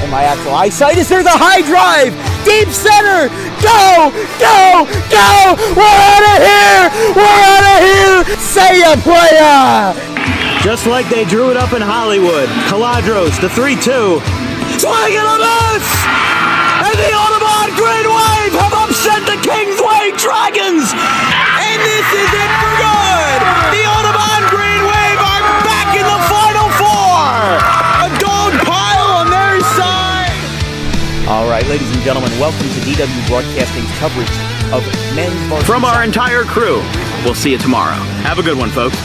And my actual eyesight is there. The high drive, deep center, go, go, go! We're out of here! We're out of here! Say ya, playa! Just like they drew it up in Hollywood, Caladros, the 3-2, swing and a miss! And the Audubon Green Wave have upset the Kingsway Dragons! And this is it for good! The Audubon Green Wave are back in the Final Four! A dog pile on their side! All right, ladies and gentlemen, welcome to DW Broadcasting's coverage of men's varsity. From our entire crew, we'll see you tomorrow. Have a good one, folks.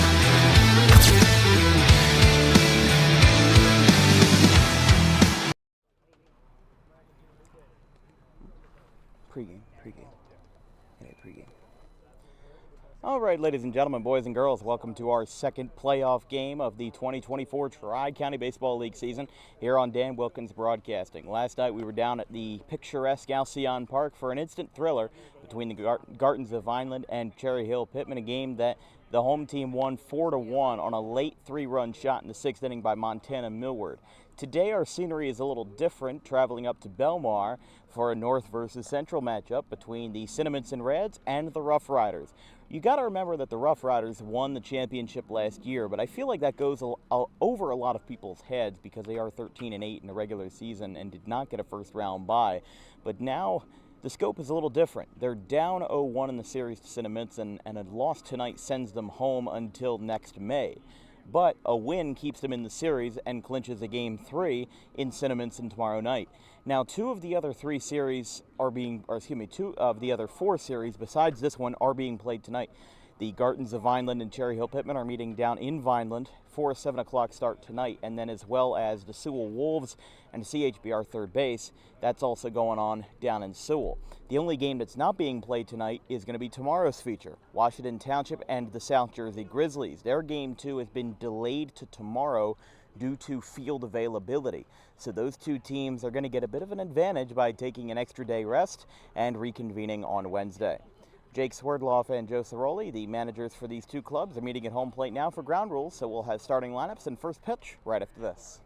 Pregame. All right, ladies and gentlemen, boys and girls, welcome to our second playoff game of the 2024 Tri-County Baseball League season here on Dan Wilkins Broadcasting. Last night we were down at the picturesque Alcyon Park for an instant thriller between the Gardens of Vineland and Cherry Hill Pittman, a game that the home team won 4-1 on a late 3-run shot in the 6th inning by Montana Millward. Today our scenery is a little different, traveling up to Belmar for a North versus Central matchup between the Cinnaminson Reds and the Roughriders. You got to remember that the Roughriders won the championship last year, but I feel like that goes over a lot of people's heads because they are 13-8 in the regular season and did not get a first-round bye. But now the scope is a little different. They're down 0-1 in the series to Cinnaminson, and a loss tonight sends them home until next May. But a win keeps them in the series and clinches a Game 3 in Cinnaminson tomorrow night. Now, two of the other 4 series besides this one are being played tonight. The Gardens of Vineland and Cherry Hill Pittman are meeting down in Vineland for a 7 o'clock start tonight, and then as well as the Sewell Wolves and CHBR third base, that's also going on down in Sewell. The only game that's not being played tonight is going to be tomorrow's feature, Washington Township and the South Jersey Grizzlies. Their Game 2 has been delayed to tomorrow due to field availability. So those two teams are going to get a bit of an advantage by taking an extra day rest and reconvening on Wednesday. Jake Swerdloff and Joe Ciroli, the managers for these two clubs, are meeting at home plate now for ground rules, so we'll have starting lineups and first pitch right after this.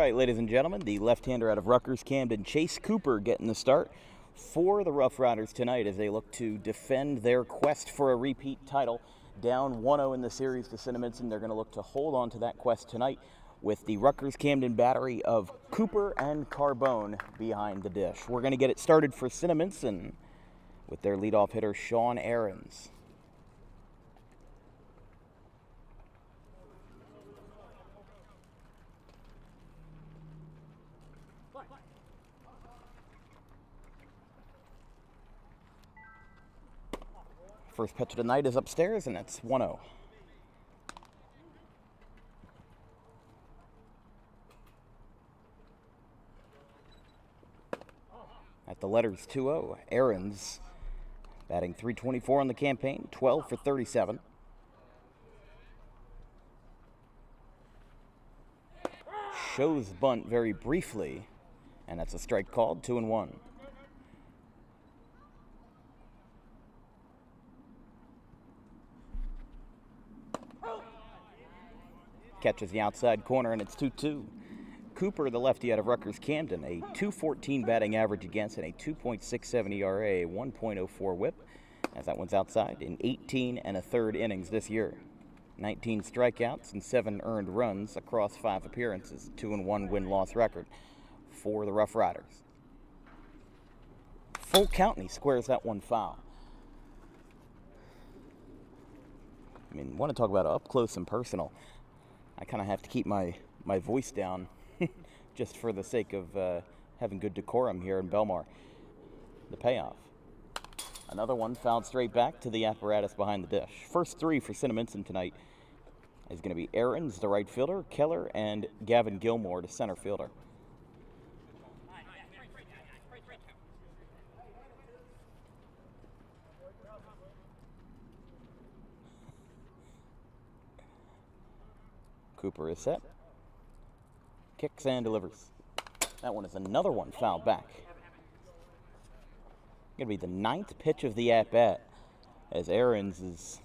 right, ladies and gentlemen, the left-hander out of Rutgers, Camden, Chase Cooper, getting the start for the Roughriders tonight as they look to defend their quest for a repeat title. Down 1-0 in the series to Cinnaminson. They're going to look to hold on to that quest tonight with the Rutgers Camden battery of Cooper and Carbone behind the dish. We're going to get it started for Cinnaminson with their leadoff hitter, Sean Ahrens. First pitch of the night is upstairs, and it's 1-0. At the letters 2-0, Ahrens batting .324 on the campaign, 12 for 37. Shows bunt very briefly, and that's a strike called, 2-1. Catches the outside corner, and it's 2-2. Cooper, the lefty out of Rutgers Camden, a .214 batting average against and a 2.67 ERA, 1.04 whip, as that one's outside, in 18 1/3 innings this year. 19 strikeouts and 7 earned runs across 5 appearances, 2-1 win-loss record for the Roughriders. Full count, and he squares that one foul. I mean, want to talk about up close and personal. I kind of have to keep my voice down just for the sake of having good decorum here in Belmar. The payoff. Another one fouled straight back to the apparatus behind the dish. First 3 for Cinnaminson tonight is going to be Ahrens, the right fielder, Keller, and Gavin Gilmore, the center fielder. Cooper is set. Kicks and delivers. That one is another one fouled back. Going to be the 9th pitch of the at-bat as Ahrens is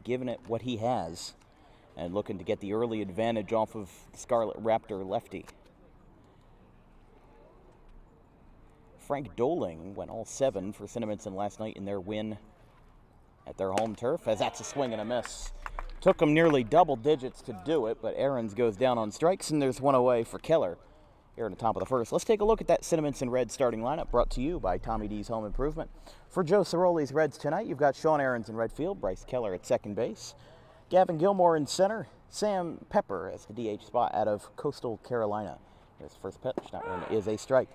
giving it what he has and looking to get the early advantage off of the Scarlet Raptor lefty. Frank Doling went all 7 for Cinnaminson last night in their win at their home turf, as that's a swing and a miss. Took them nearly double digits to do it, but Ahrens goes down on strikes, and there's one away for Keller here in the top of the first. Let's take a look at that Cinnaminson Reds starting lineup, brought to you by Tommy D's Home Improvement. For Joe Ciroli's Reds tonight, you've got Sean Ahrens in right field, Bryce Keller at second base, Gavin Gilmore in center, Sam Pepper as the DH spot out of Coastal Carolina. His first pitch, that one is a strike.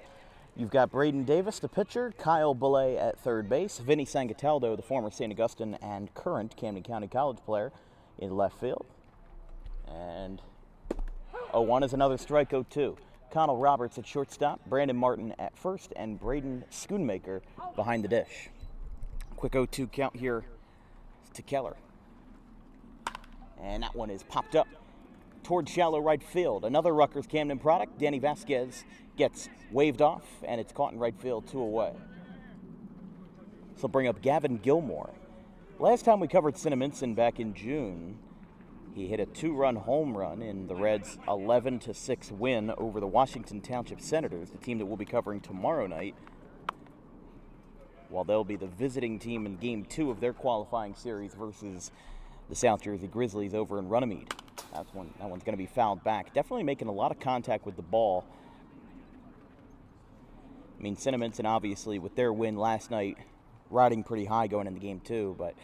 You've got Braden Davis, the pitcher, Kyle Belay at third base, Vinny Sangataldo, the former St. Augustine and current Camden County College player, in left field. And 0-1 is another strike, 0-2. Connell Roberts at shortstop, Brandon Martin at first, and Braden Schoonmaker behind the dish. Quick 0-2 count here to Keller. And that one is popped up towards shallow right field. Another Rutgers Camden product. Danny Vasquez gets waved off, and it's caught in right field, 2 away. This will bring up Gavin Gilmore. Last time we covered Cinnaminson back in June, he hit a 2-run home run in the Reds' 11-6 win over the Washington Township Senators, the team that we'll be covering tomorrow night, while they'll be the visiting team in Game 2 of their qualifying series versus the South Jersey Grizzlies over in Runnymede. That one's going to be fouled back. Definitely making a lot of contact with the ball. I mean, Cinnaminson, obviously, with their win last night, riding pretty high going into Game 2, but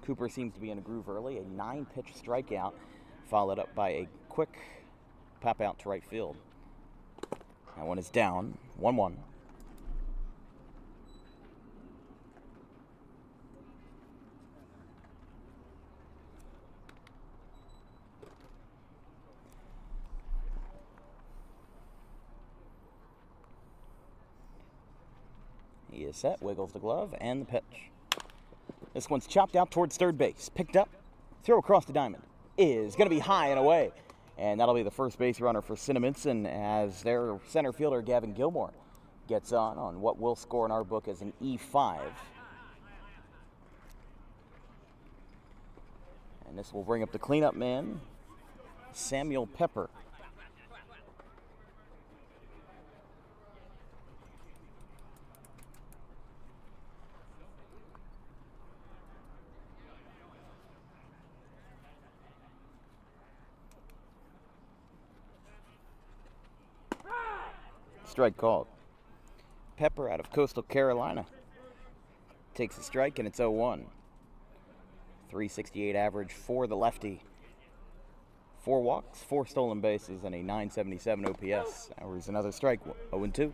Cooper seems to be in a groove early. A 9-pitch strikeout, followed up by a quick pop out to right field. That one is down, 1-1. He is set, wiggles the glove, and the pitch. This one's chopped out towards third base. Picked up, throw across the diamond. Is going to be high and away. And that'll be the first base runner for Cinnaminson as their center fielder, Gavin Gilmore, gets on what we'll score in our book as an E5. And this will bring up the cleanup man Samuel Pepper. Strike called. Pepper out of Coastal Carolina takes a strike, and it's 0-1. 368 average for the lefty. 4 walks, 4 stolen bases, and a 977 OPS. There's another strike, 0-2.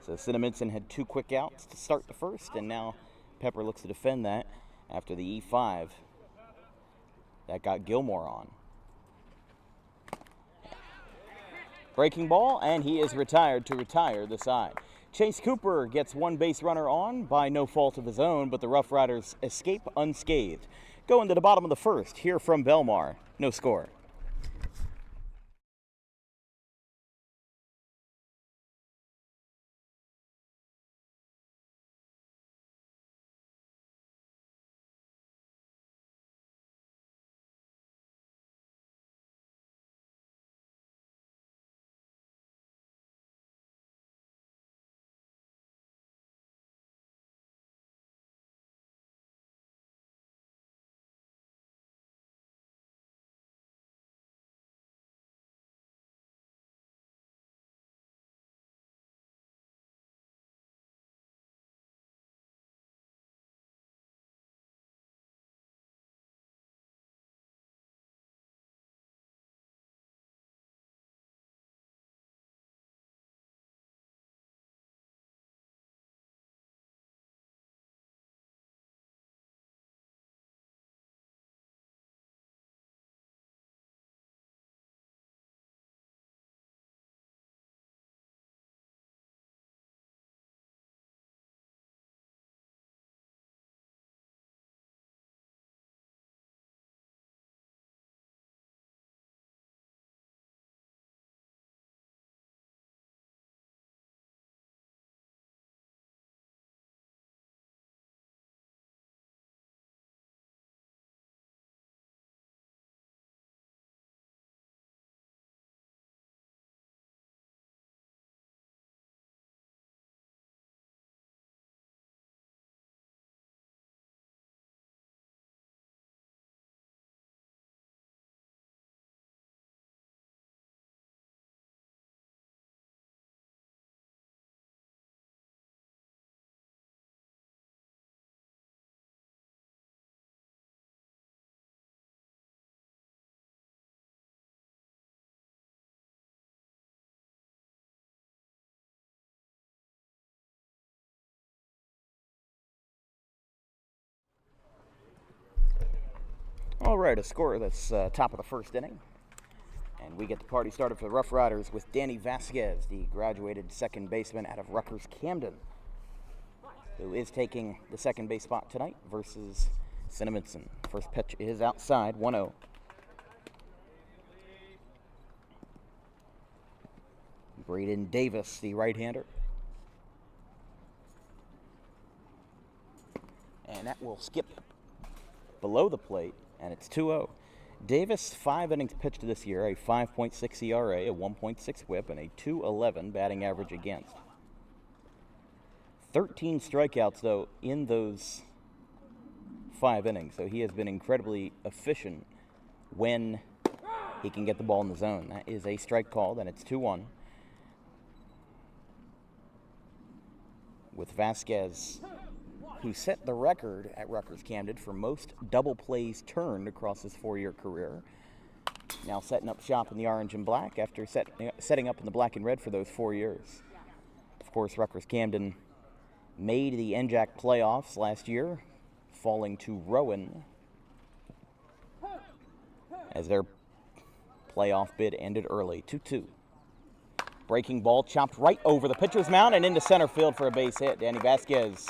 So Cinnaminson had 2 quick outs to start the first, and now Pepper looks to defend that after the E5. That got Gilmore on. Breaking ball, and he is retired to retire the side. Chase Cooper gets 1 base runner on by no fault of his own, but the Roughriders escape unscathed. Going to the bottom of the first, here from Belmar, no score. All right, a score that's top of the first inning. And we get the party started for the Roughriders with Danny Vasquez, the graduated second baseman out of Rutgers Camden, who is taking the second base spot tonight versus Cinnaminson. First pitch is outside, 1-0. Braden Davis, the right-hander. And that will skip below the plate, and it's 2-0. Davis, 5 innings pitched this year, a 5.6 ERA, a 1.6 whip, and a 2.11 batting average against. 13 strikeouts, though, in those 5 innings, so he has been incredibly efficient when he can get the ball in the zone. That is a strike called, and it's 2-1. With Vasquez, who set the record at Rutgers Camden for most double plays turned across his 4-year career. Now setting up shop in the orange and black after setting up in the black and red for those 4 years. Of course, Rutgers Camden made the NJAC playoffs last year, falling to Rowan as their playoff bid ended early, 2-2. Breaking ball chopped right over the pitcher's mound and into center field for a base hit. Danny Vasquez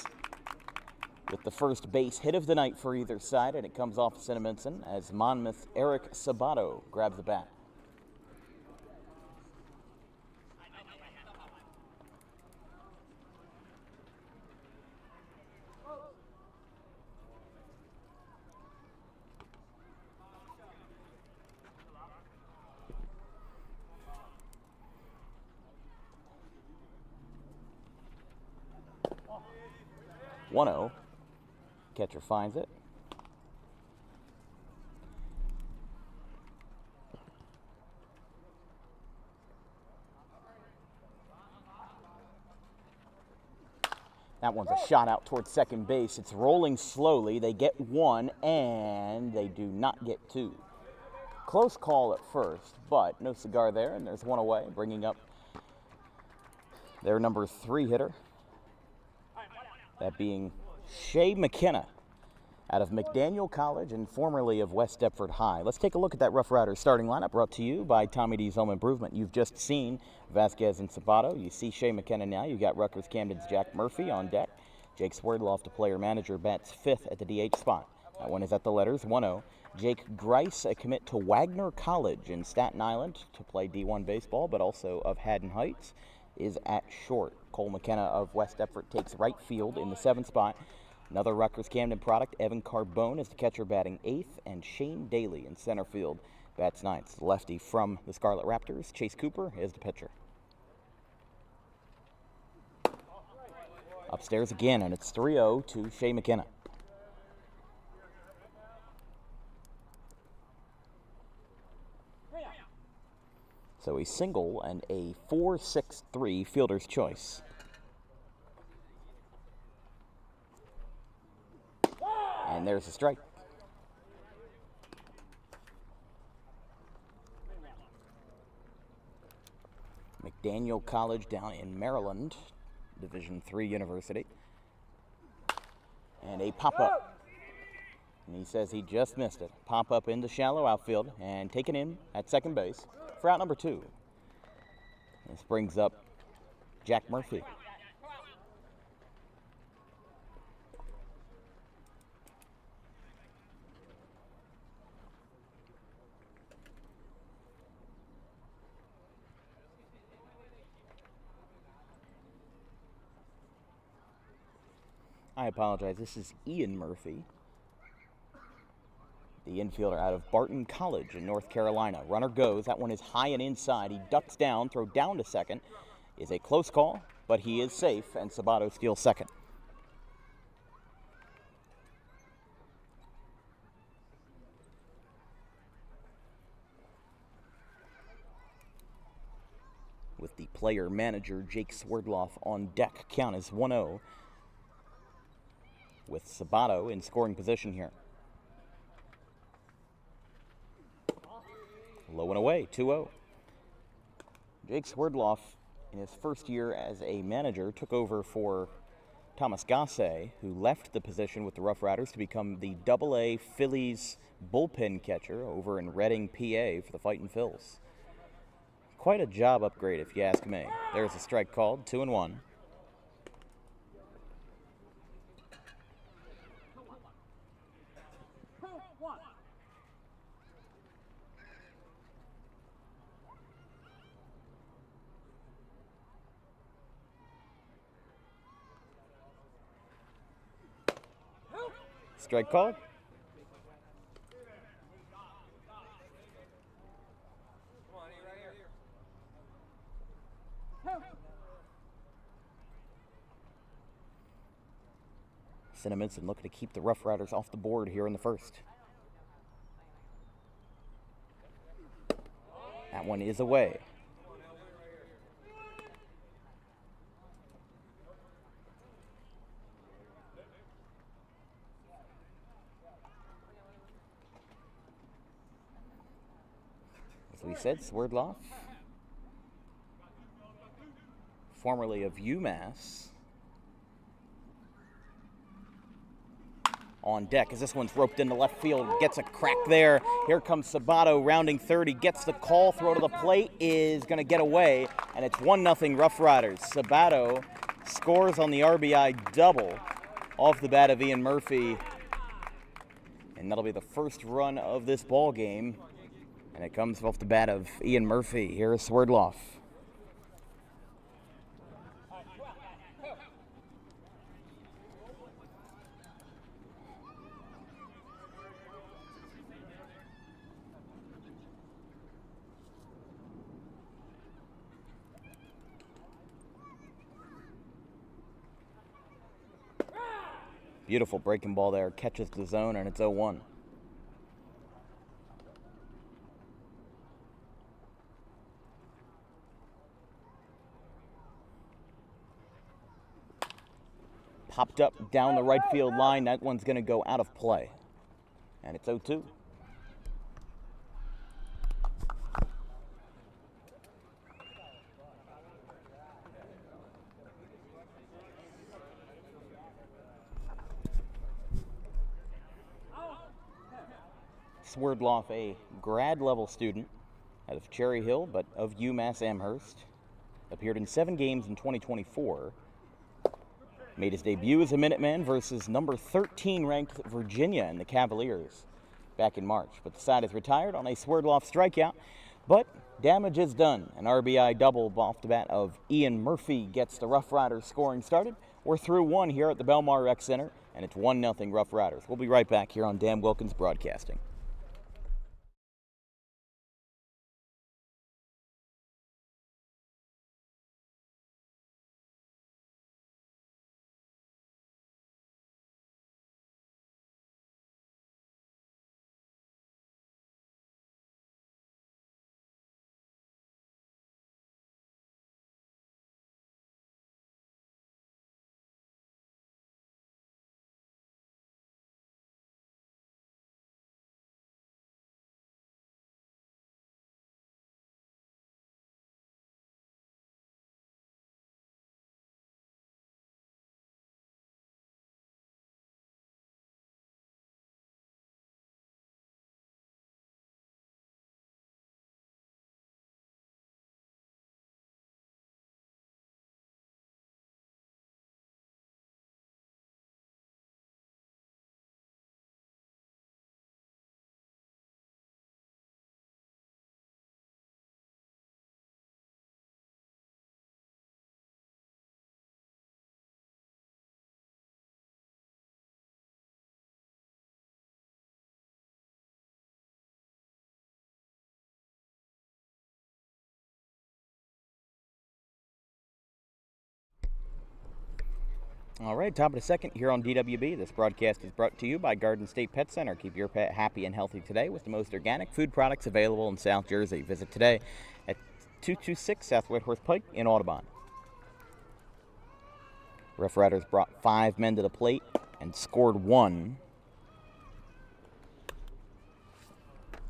with the first base hit of the night for either side, and it comes off Cinnaminson as Monmouth Eric Sabato grabs the bat. 1-0. Catcher finds it. That one's a shot out towards second base. It's rolling slowly. They get one, and they do not get two. Close call at first, but no cigar there, and there's one away, bringing up their number 3 hitter. That being Shea McKenna out of McDaniel College and formerly of West Deptford High. Let's take a look at that Roughriders starting lineup brought to you by Tommy D's Home Improvement. You've just seen Vasquez and Sabato. You see Shea McKenna now. You've got Rutgers Camden's Jack Murphy on deck. Jake Swerdloff, the player manager, bats 5th at the DH spot. That one is at the letters, 1-0. Jake Grice, a commit to Wagner College in Staten Island to play D1 baseball, but also of Haddon Heights, is at short. Cole McKenna of West Deptford takes right field in the 7th spot. Another Rutgers Camden product, Evan Carbone, is the catcher batting 8th, and Shane Daly in center field bats 9th. The lefty from the Scarlet Raptors, Chase Cooper, is the pitcher. Upstairs again, and it's 3-0 to Shea McKenna. So a single and a 4-6-3 fielder's choice. And there's a strike. McDaniel College down in Maryland, Division III university. And a pop-up. And he says he just missed it. Pop-up in the shallow outfield and taken in at second base for out number 2. This brings up Jack Murphy. I apologize, this is Ian Murphy, the infielder out of Barton College in North Carolina. Runner goes, that one is high and inside. He ducks down, throw down to second. Is a close call, but he is safe, and Sabato steals second. With the player manager, Jake Swerdloff, on deck. Count is 1-0. With Sabato in scoring position here. Low and away, 2-0. Jake Swerdloff, in his first year as a manager, took over for Thomas Gasse, who left the position with the Roughriders to become the AA Phillies bullpen catcher over in Reading, PA for the Fightin' Phils. Quite a job upgrade, if you ask me. There's a strike called, 2-1. Strike called. Cinnaminson looking to keep the Roughriders off the board here in the first. That one is away. As we said, Swerdloff, formerly of UMass, on deck as this one's roped into left field. Gets a crack there. Here comes Sabato rounding third. He gets the call. Throw to the plate is going to get away, and it's 1-0 Roughriders. Sabato scores on the RBI double off the bat of Ian Murphy, and that'll be the first run of this ball game. And it comes off the bat of Ian Murphy. Here is Swerdloff. Beautiful breaking ball there, catches the zone, and it's 0-1. Popped up down the right field line. That one's going to go out of play. And it's 0-2. Swerdloff, a grad-level student out of Cherry Hill, but of UMass Amherst. Appeared in 7 games in 2024. Made his debut as a Minuteman versus number 13 ranked Virginia in the Cavaliers back in March. But the side is retired on a Swerdloff strikeout. But damage is done. An RBI double off the bat of Ian Murphy gets the Roughriders scoring started. We're through 1 here at the Belmar Rec Center, and it's 1-0 Roughriders. We'll be right back here on Dan Wilkins Broadcasting. All right, top of the second here on DWB. This broadcast is brought to you by Garden State Pet Center. Keep your pet happy and healthy today with the most organic food products available in South Jersey. Visit today at 226 South Whitworth Pike in Audubon. Roughriders brought 5 men to the plate and scored 1.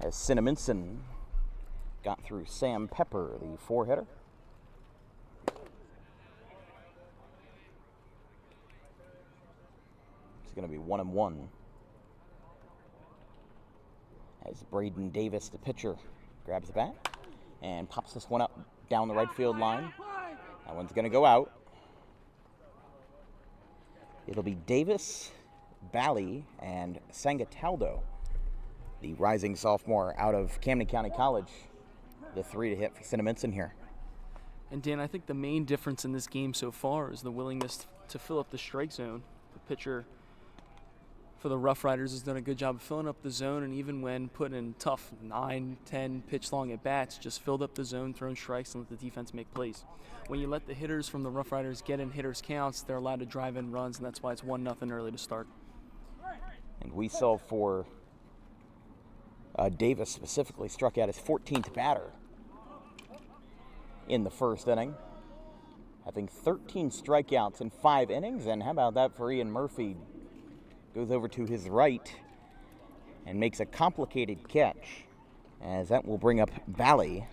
As Cinnaminson got through Sam Pepper, the 4-hitter. It's going to be 1-1. As Braden Davis, the pitcher, grabs the bat and pops this one up down the right field line. That one's going to go out. It'll be Davis, Bally, and Sangataldo, the rising sophomore out of Camden County College. The 3 to hit for Cinnaminson here. And Dan, I think the main difference in this game so far is the willingness to fill up the strike zone. The pitcher for the Roughriders has done a good job of filling up the zone, and even when put in tough 9, 10 pitch long at bats, just filled up the zone, thrown strikes, and let the defense make plays. When you let the hitters from the Roughriders get in hitters' counts, they're allowed to drive in runs, and that's why it's 1-0 early to start. And we saw for Davis specifically struck out his 14th batter in the first inning, having 13 strikeouts in 5 innings. And how about that for Ian Murphy? Goes over to his right and makes a complicated catch, as that will bring up Bally.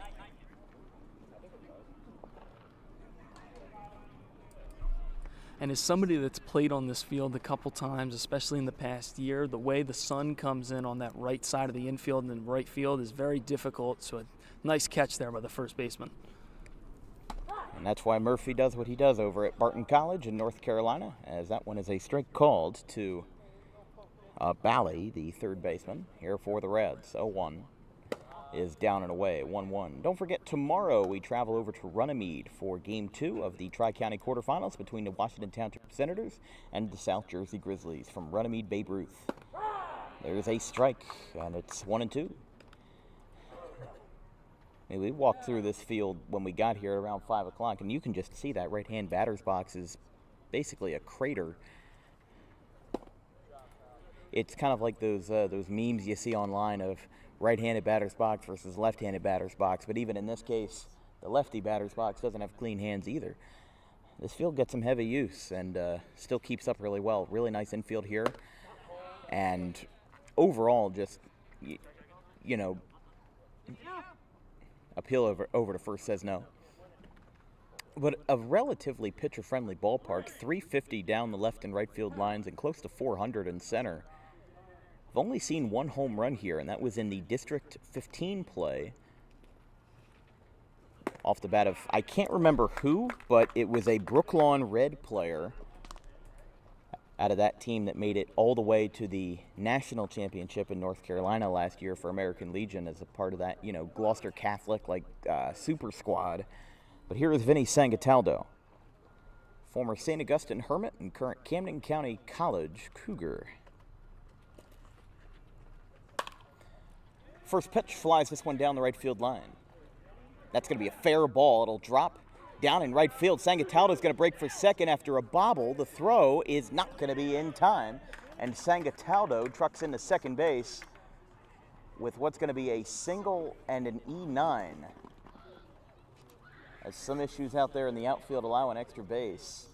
And as somebody that's played on this field a couple times, especially in the past year, the way the sun comes in on that right side of the infield and the right field is very difficult. So a nice catch there by the first baseman. And that's why Murphy does what he does over at Barton College in North Carolina, as that one is a strike called to Bally, the third baseman, here for the Reds. 0-1 is down and away, 1-1. Don't forget, tomorrow we travel over to Runnymede for Game 2 of the Tri-County quarterfinals between the Washington Township Senators and the South Jersey Grizzlies from Runnymede, Babe Ruth. There's a strike, and it's 1-2. We walked through this field when we got here around 5 o'clock, and you can just see that right-hand batter's box is basically a crater it's kind of like those memes you see online of right-handed batter's box versus left-handed batter's box. But even in this case, the lefty batter's box doesn't have clean hands either. This field gets some heavy use and still keeps up really well. Really nice infield here. And overall, just, you know, appeal over to first says no. But a relatively pitcher-friendly ballpark, 350 down the left and right field lines and close to 400 in center. I've only seen one home run here, and that was in the District 15 play. Off the bat of, I can't remember who, but it was a Brooklawn Red player out of that team that made it all the way to the national championship in North Carolina last year for American Legion as a part of that, you know, Gloucester Catholic, like, super squad. But here is Vinny Sangataldo, former St. Augustine Hermit and current Camden County College Cougar. First pitch flies this one down the right field line. That's going to be a fair ball. It'll drop down in right field. Sangataldo's going to break for second after a bobble. The throw is not going to be in time, and Sangataldo trucks into second base with what's going to be a single and an E9. As some issues out there in the outfield allow an extra base.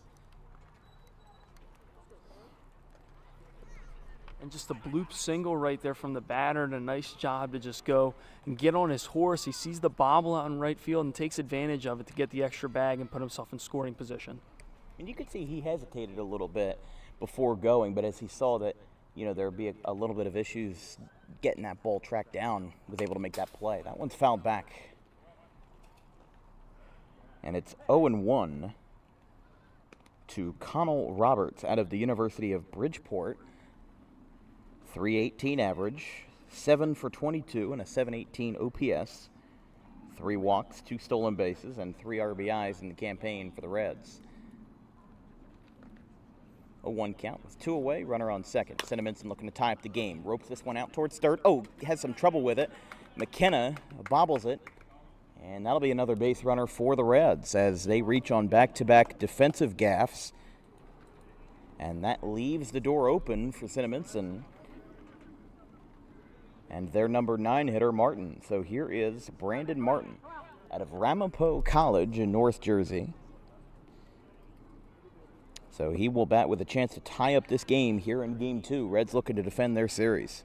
And just a bloop single right there from the batter, and a nice job to just go and get on his horse. He sees the bobble out in right field and takes advantage of it to get the extra bag and put himself in scoring position. And you could see he hesitated a little bit before going, but as he saw that, you know, there would be a little bit of issues getting that ball tracked down, was able to make that play. That one's fouled back. And it's 0-1 to Connell Roberts out of the University of Bridgeport. 318 average, 7 for 22 and a 718 OPS. 3 walks, 2 stolen bases, and 3 RBIs in the campaign for the Reds. 0-1 count with 2 away, runner on second. Cinnaminson looking to tie up the game. Ropes this one out towards third. Oh, has some trouble with it. McKenna bobbles it. And that'll be another base runner for the Reds as they reach on back-to-back defensive gaffes. And that leaves the door open for Cinnaminson and their number 9 hitter, Martin. So here is Brandon Martin out of Ramapo College in North Jersey. So he will bat with a chance to tie up this game here in Game 2. Reds looking to defend their series.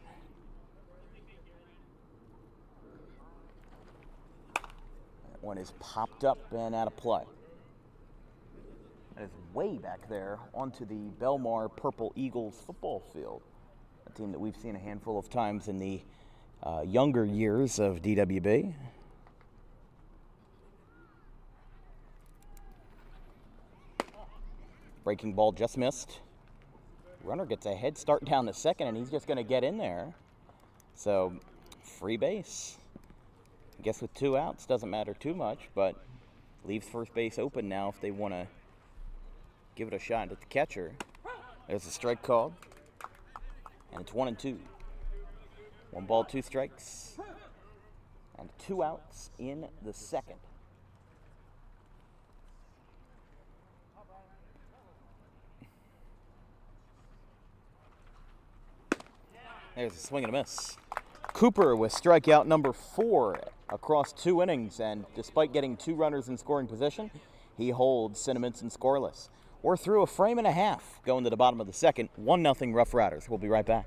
That one is popped up and out of play. That is way back there onto the Belmar Purple Eagles football field. A team that we've seen a handful of times in the younger years of DWB. Breaking ball just missed. Runner gets a head start down to second, and he's just going to get in there. So, free base. I guess with 2 outs, doesn't matter too much, but leaves first base open now if they want to give it a shot at the catcher. There's a strike called. And it's 1-2. 1 ball, 2 strikes. And 2 outs in the second. There's a swing and a miss. Cooper with strikeout number 4 across 2 innings. And despite getting 2 runners in scoring position, he holds Cinnaminson scoreless. We're through a frame and a half going to the bottom of the second. 1-0 Rough Riders. We'll be right back.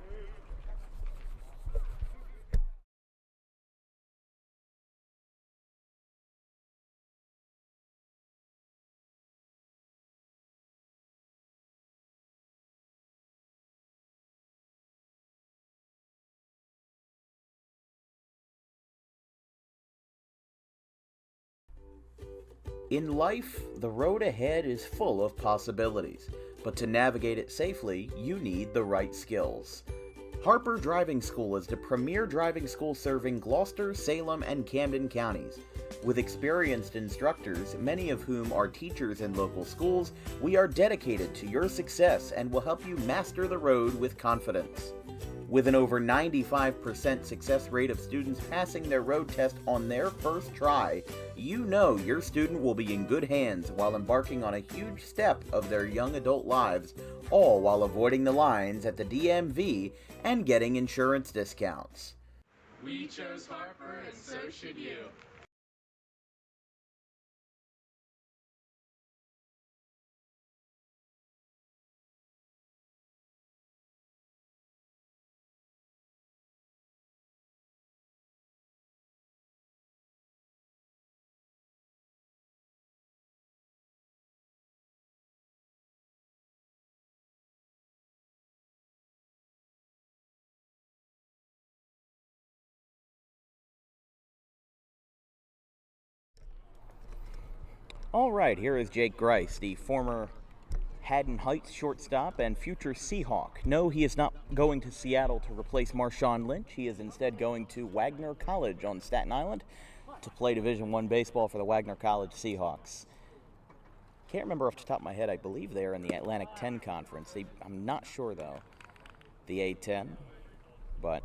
In life, the road ahead is full of possibilities, but to navigate it safely, you need the right skills. Harper Driving School is the premier driving school serving Gloucester, Salem, and Camden counties. With experienced instructors, many of whom are teachers in local schools, we are dedicated to your success and will help you master the road with confidence. With an over 95% success rate of students passing their road test on their first try, you know your student will be in good hands while embarking on a huge step of their young adult lives, all while avoiding the lines at the DMV and getting insurance discounts. We chose Harper, and so should you. All right, here is Jake Grice, the former Haddon Heights shortstop and future Seahawk. No, he is not going to Seattle to replace Marshawn Lynch. He is instead going to Wagner College on Staten Island to play Division I baseball for the Wagner College Seahawks. Can't remember off the top of my head. I believe they're in the Atlantic 10 Conference. I'm not sure, though, the A10, but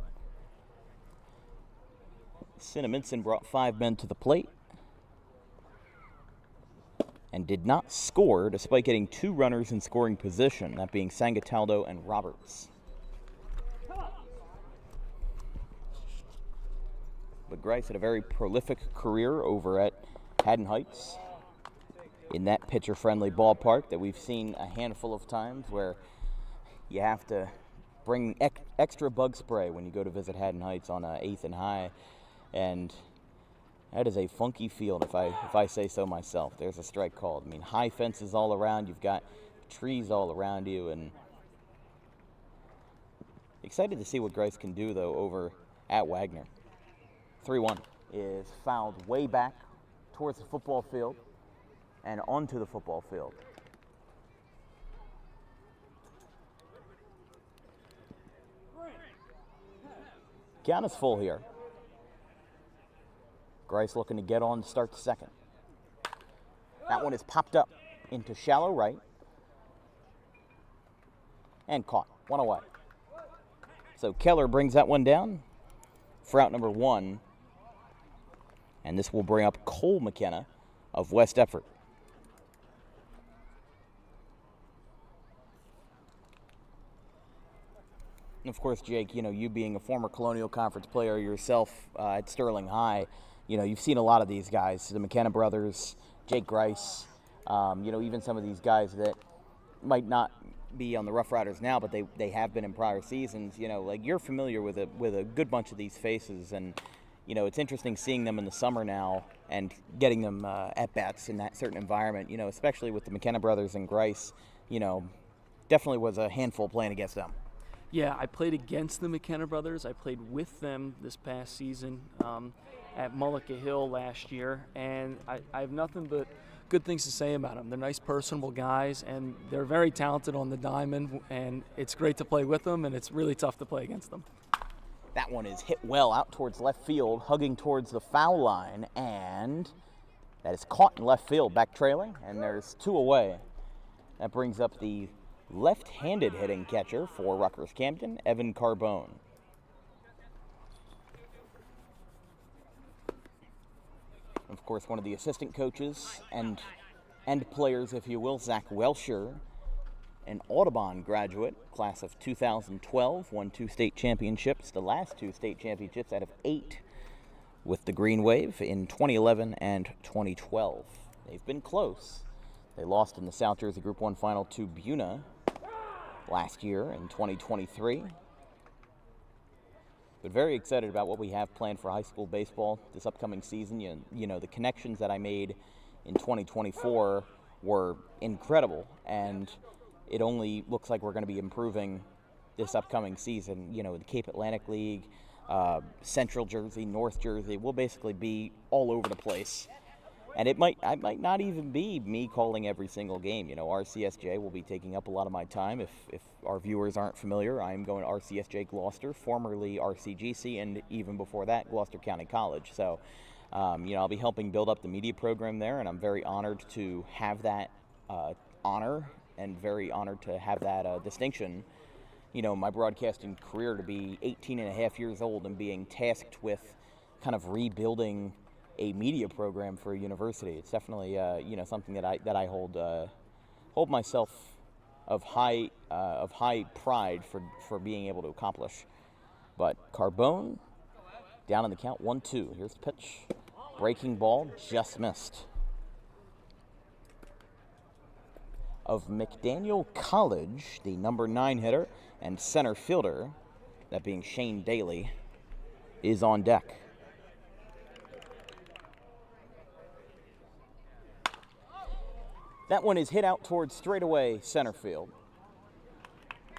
Cinnaminson brought 5 men to the plate and did not score despite getting 2 runners in scoring position, that being Sangataldo and Roberts. But Grice had a very prolific career over at Haddon Heights in that pitcher-friendly ballpark that we've seen a handful of times where you have to bring extra bug spray when you go to visit Haddon Heights on 8th and High, and that is a funky field, if I say so myself. There's a strike called. I mean, high fences all around. You've got trees all around you, and excited to see what Grice can do, though, over at Wagner. 3-1 is fouled way back towards the football field and onto the football field. Count is full here. Grice looking to get on to start the second. That one is popped up into shallow right and caught. 1 away. So Keller brings that one down for out number 1. And this will bring up Cole McKenna of West Effort. And of course, Jake, you being a former Colonial Conference player yourself at Sterling High, you've seen a lot of these guys, the McKenna brothers, Jake Grice, even some of these guys that might not be on the Roughriders now, but they have been in prior seasons. You're familiar with a good bunch of these faces, and it's interesting seeing them in the summer now and getting them at bats in that certain environment. Especially with the McKenna brothers and Grice, definitely was a handful playing against them. Yeah, I played against the McKenna brothers. I played with them this past season at Mullica Hill last year, and I have nothing but good things to say about them. They're nice, personable guys, and they're very talented on the diamond, and it's great to play with them, and it's really tough to play against them. That one is hit well out towards left field, hugging towards the foul line, and that is caught in left field, back trailing, and there's 2 away. That brings up the left-handed hitting catcher for Rutgers Camden, Evan Carbone. Of course, one of the assistant coaches and players, if you will, Zach Welsher, an Audubon graduate, class of 2012, won 2 state championships, the last 2 state championships out of 8 with the Green Wave in 2011 and 2012. They've been close. They lost in the South Jersey Group 1 final to Buna last year in 2023. But very excited about what we have planned for high school baseball this upcoming season. The connections that I made in 2024 were incredible, and it only looks like we're going to be improving this upcoming season. The Cape Atlantic League, Central Jersey, North Jersey, we'll basically be all over the place. And I might not even be me calling every single game. RCSJ will be taking up a lot of my time. If our viewers aren't familiar, I'm going to RCSJ Gloucester, formerly RCGC, and even before that, Gloucester County College. So, I'll be helping build up the media program there, and I'm very honored to have that honor and very honored to have that distinction my broadcasting career to be 18 and a half years old and being tasked with kind of rebuilding a media program for a university. It's definitely something that I hold myself of high pride for being able to accomplish. But Carbone down in the count, 1-2. Here's the pitch. Breaking ball, just missed. Of McDaniel College, the number 9 hitter and center fielder, that being Shane Daly, is on deck. That one is hit out towards straightaway center field.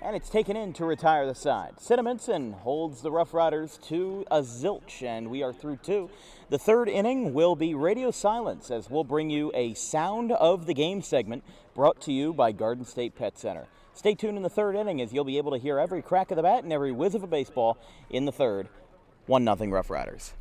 And it's taken in to retire the side. Cinnaminson holds the Roughriders to a zilch, and we are through 2. The third inning will be radio silence, as we'll bring you a sound of the game segment brought to you by Garden State Pet Center. Stay tuned in the third inning, as you'll be able to hear every crack of the bat and every whiz of a baseball in the third. 1-0 Roughriders.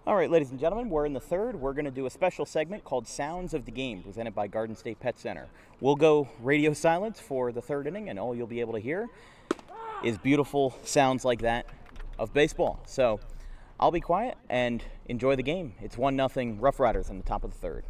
All right, ladies and gentlemen, we're in the third. We're going to do a special segment called Sounds of the Game, presented by Garden State Pet Center. We'll go radio silence for the third inning, and all you'll be able to hear is beautiful sounds like that of baseball. So I'll be quiet and enjoy the game. It's 1-0 Roughriders in the top of the third.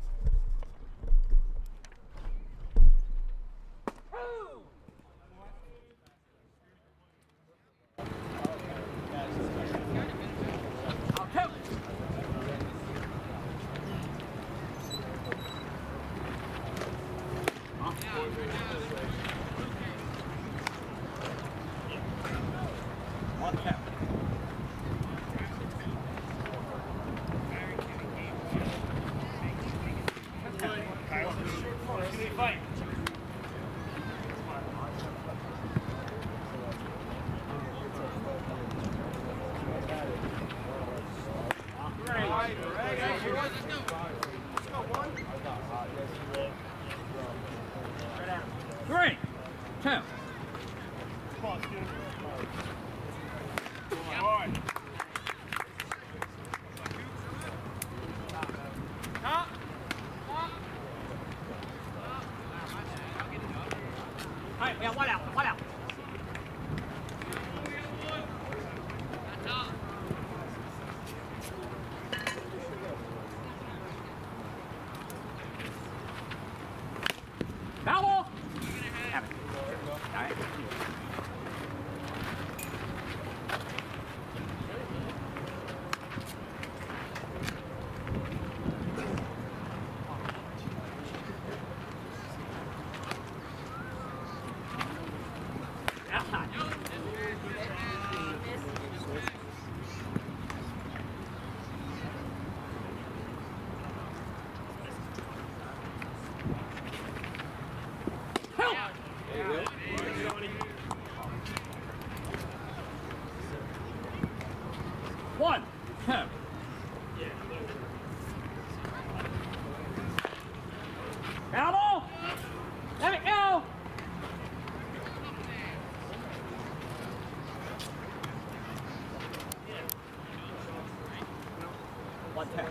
1-10.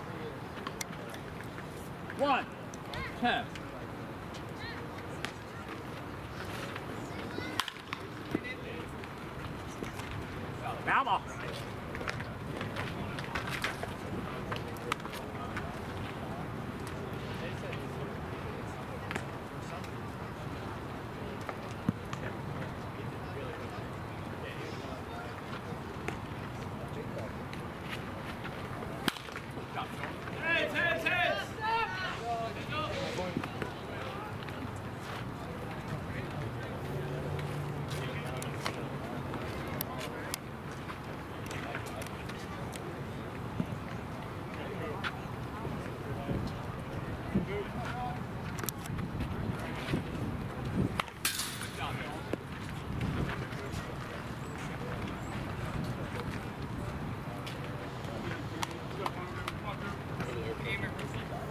1-10. Vamos.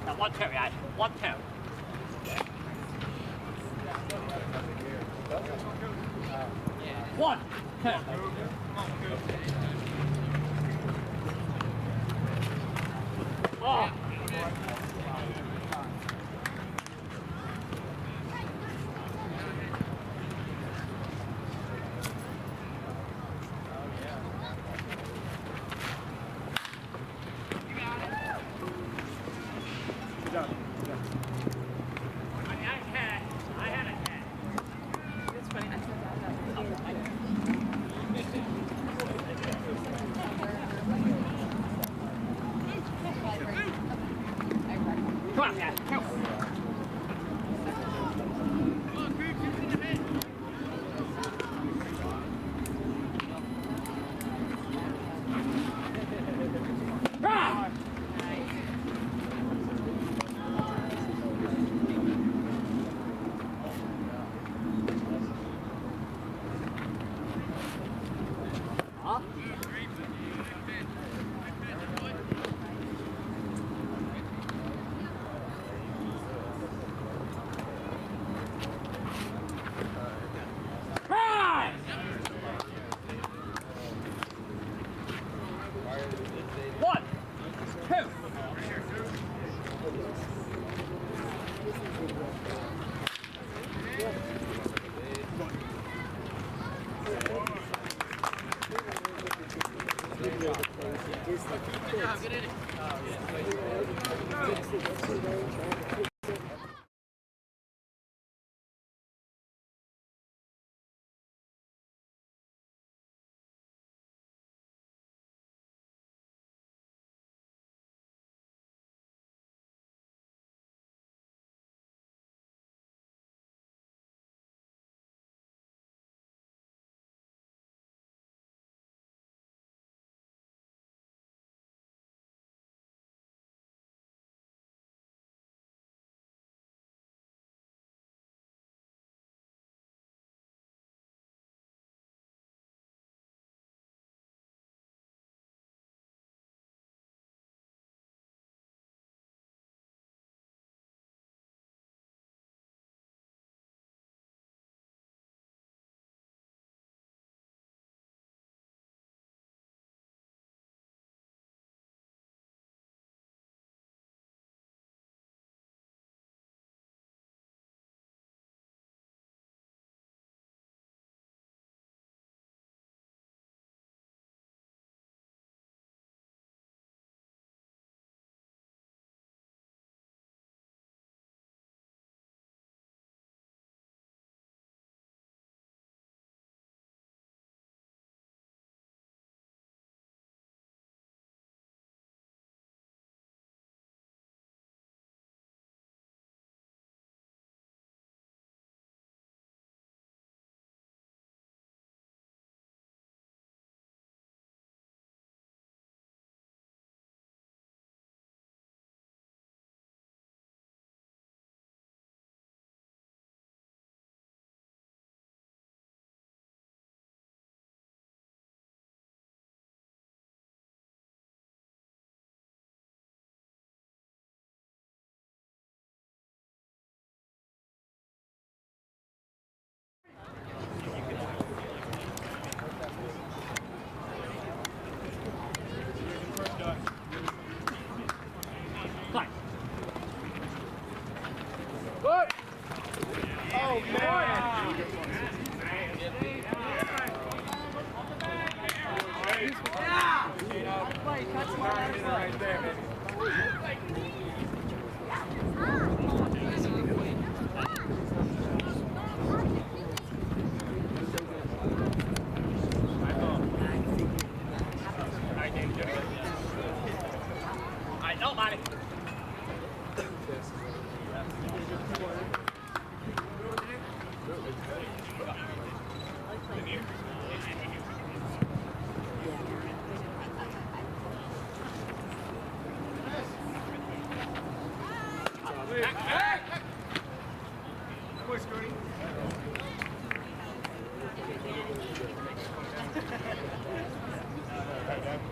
Now 1-2, guys. 1-2. 1-10. Oh. Come on, guys. Come on. Good inning.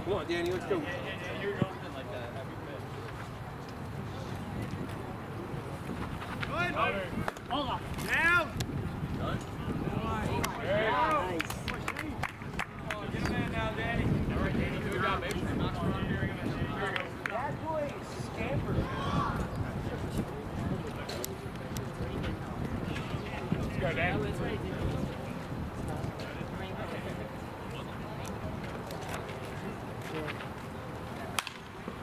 Come on, Danny, let's go. Hold on. Down. Get him in now, Danny. All right, Danny, good job, baby. That boy is scampered. Let's go, Dan.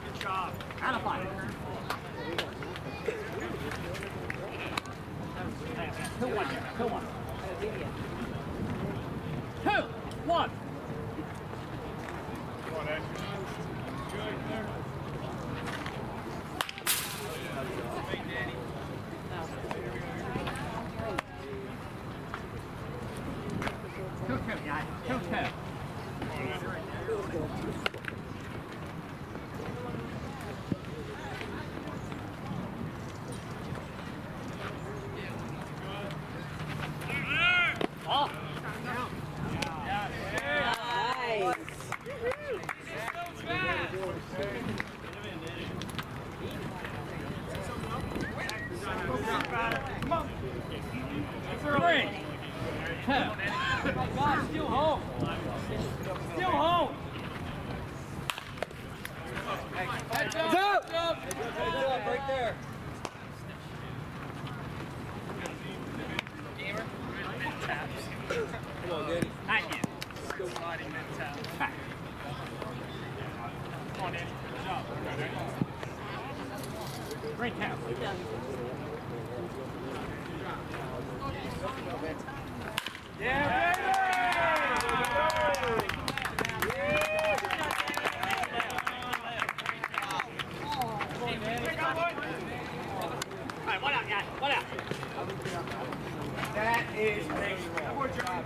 Good job. Out of fire. Two, one. 2, 1. Come on, Ed. Hey, Danny. Two, guys. 2-2. Great tap. Yeah, baby! All right, one out, guys. One out. That is great. Good more job.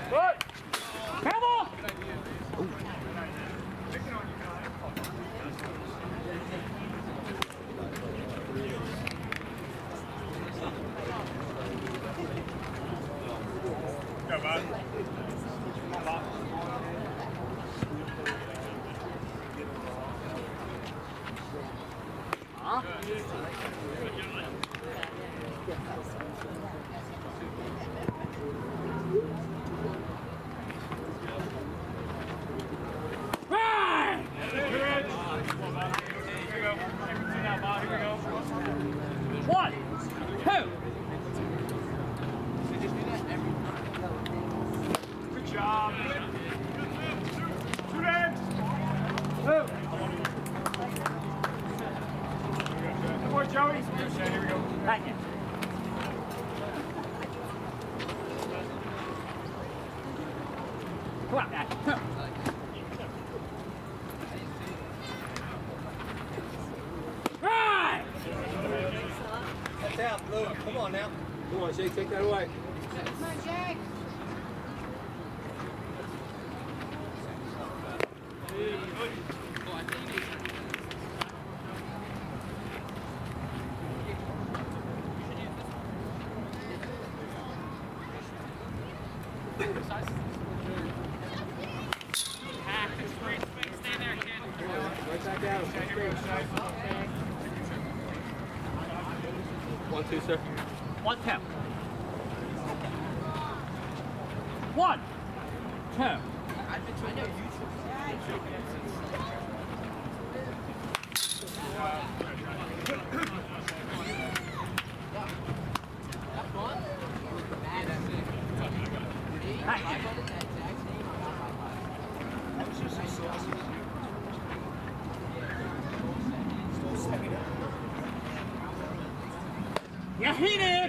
Good. Come on. Go, bud. One, two. Good job. Two legs. Two. Good boy, Joey. Here we go. Thank you. Come on, guys. Come. Down, Blue. Come on now. Come on, Jake, take that away. Come on, Jake. Right back down. 1, 2, sir. 1, 2. 1, 2. You hit it!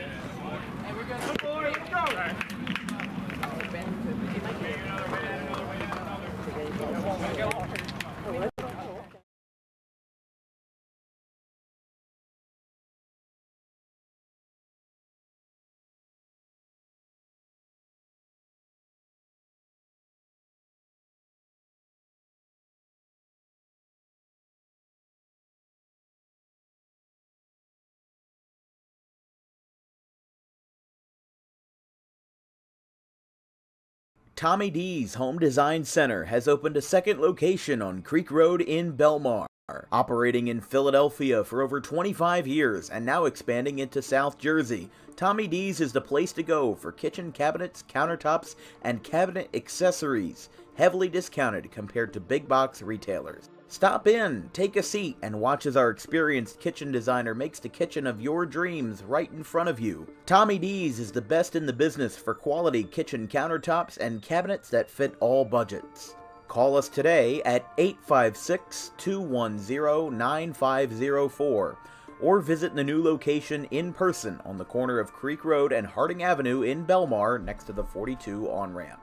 Tommy D's Home Design Center has opened a second location on Creek Road in Belmar. Operating in Philadelphia for over 25 years and now expanding into South Jersey, Tommy D's is the place to go for kitchen cabinets, countertops, and cabinet accessories, heavily discounted compared to big box retailers. Stop in, take a seat, and watch as our experienced kitchen designer makes the kitchen of your dreams right in front of you. Tommy D's is the best in the business for quality kitchen countertops and cabinets that fit all budgets. Call us today at 856-210-9504 or visit the new location in person on the corner of Creek Road and Harding Avenue in Belmar next to the 42 on-ramp.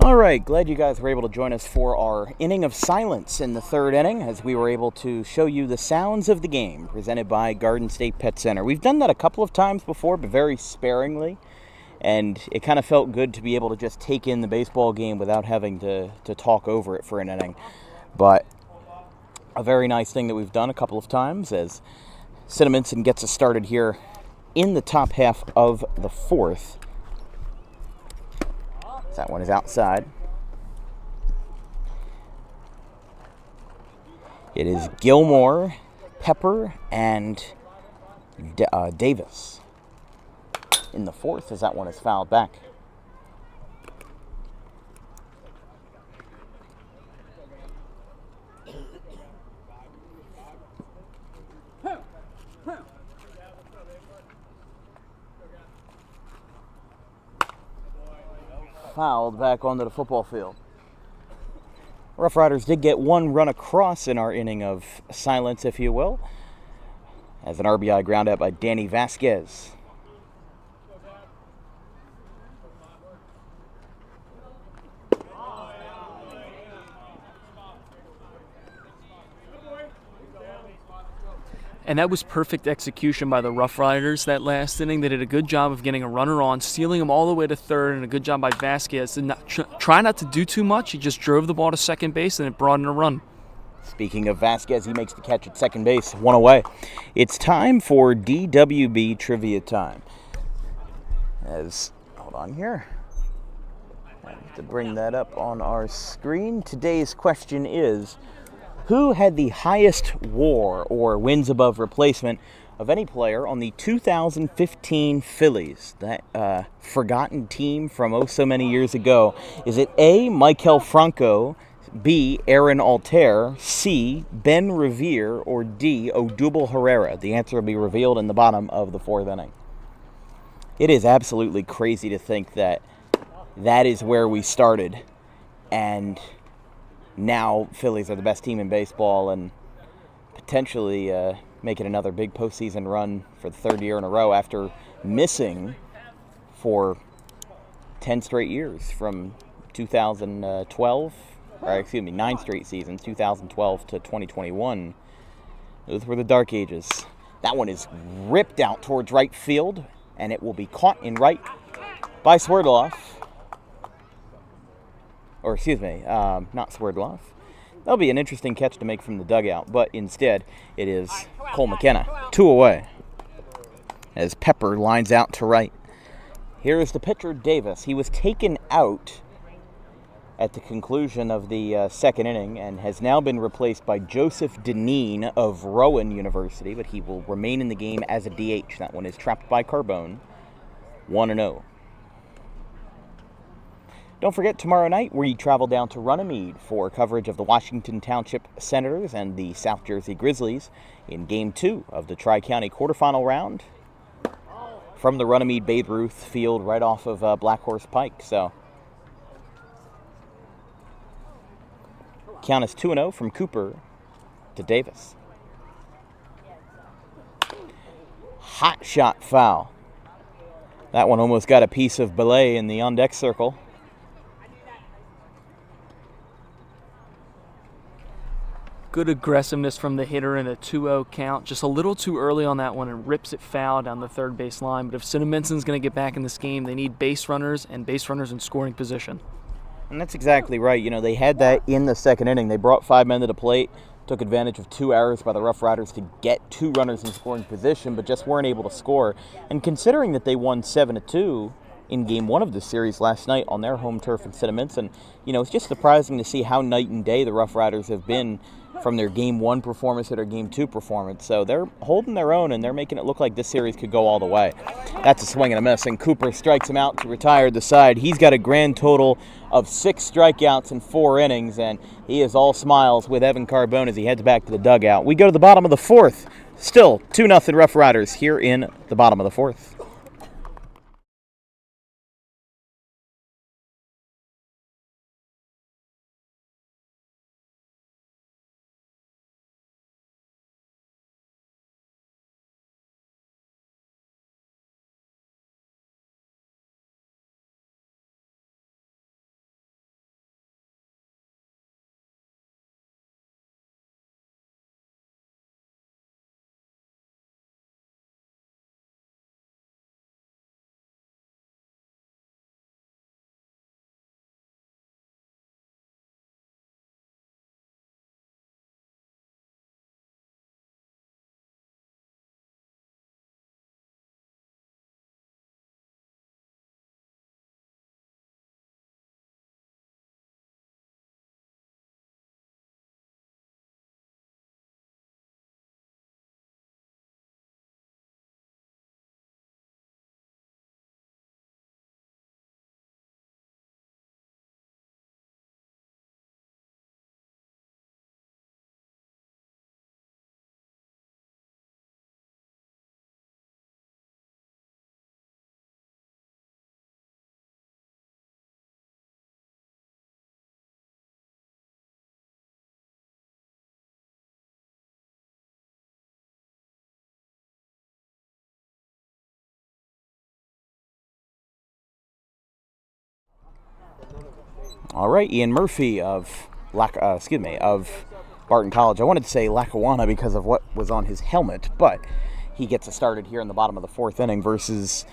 All right, glad you guys were able to join us for our inning of silence in the third inning as we were able to show you the sounds of the game presented by Garden State Pet Center. We've done that a couple of times before, but very sparingly, and it kind of felt good to be able to just take in the baseball game without having to talk over it for an inning. But a very nice thing that we've done a couple of times as Cinnaminson gets us started here in the top half of the fourth. That one is outside. It is Gilmore, Pepper, and Davis in the fourth as that one is fouled back. Fouled back onto the football field. Roughriders did get one run across in our inning of silence, if you will, as an RBI ground out by Danny Vasquez. And that was perfect execution by the Roughriders that last inning. They did a good job of getting a runner on, stealing him all the way to third, and a good job by Vasquez to try not to do too much. He just drove the ball to second base, and it brought in a run. Speaking of Vasquez, he makes the catch at second base, one away. It's time for DWB Trivia Time. Hold on here. I have to bring that up on our screen. Today's question is, who had the highest WAR, or wins above replacement, of any player on the 2015 Phillies, that forgotten team from oh so many years ago? Is it A, Maikel Franco, B, Aaron Altair, C, Ben Revere, or D, Odubel Herrera? The answer will be revealed in the bottom of the fourth inning. It is absolutely crazy to think that that is where we started, and now Phillies are the best team in baseball and potentially making another big postseason run for the third year in a row after missing for 10 straight years from 2012, or excuse me, 9 straight seasons, 2012 to 2021. Those were the dark ages. That one is ripped out towards right field, and it will be caught in right by Swerdloff. Or excuse me, not Swerdloff. That'll be an interesting catch to make from the dugout, but instead it is Cole McKenna, 2 away, as Pepper lines out to right. Here is the pitcher, Davis. He was taken out at the conclusion of the second inning and has now been replaced by Joseph Deneen of Rowan University, but he will remain in the game as a DH. That one is trapped by Carbone, 1-0. Don't forget, tomorrow night we travel down to Runnymede for coverage of the Washington Township Senators and the South Jersey Grizzlies in Game 2 of the Tri-County quarterfinal round from the Runnymede Babe Ruth field right off of Black Horse Pike. So, count is 2-0 from Cooper to Davis. Hot shot foul. That one almost got a piece of Belay in the on-deck circle. Good aggressiveness from the hitter in a 2-0 count. Just a little too early on that one and rips it foul down the third base line. But if Cinnaminson's going to get back in this game, they need base runners and base runners in scoring position. And that's exactly right. You know, they had that in the second inning. They brought 5 men to the plate, took advantage of 2 errors by the Roughriders to get 2 runners in scoring position, but just weren't able to score. And considering that they won 7-2 in Game 1 of the series last night on their home turf in Cinnaminson, you know, it's just surprising to see how night and day the Roughriders have been from their Game 1 performance to their Game 2 performance. So they're holding their own, and they're making it look like this series could go all the way. That's a swing and a miss, and Cooper strikes him out to retire the side. He's got a grand total of 6 strikeouts in 4 innings, and he is all smiles with Evan Carbone as he heads back to the dugout. We go to the bottom of the 4th. Still 2-0 Roughriders here in the bottom of the 4th. All right, Ian Murphy of Barton College. I wanted to say Lackawanna because of what was on his helmet, but he gets us started here in the bottom of the 4th inning versus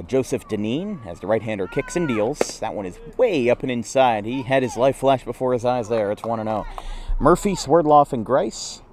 Joseph Deneen as the right-hander kicks and deals. That one is way up and inside. He had his life flash before his eyes there. It's 1-0. Murphy, Swerdloff, and Grice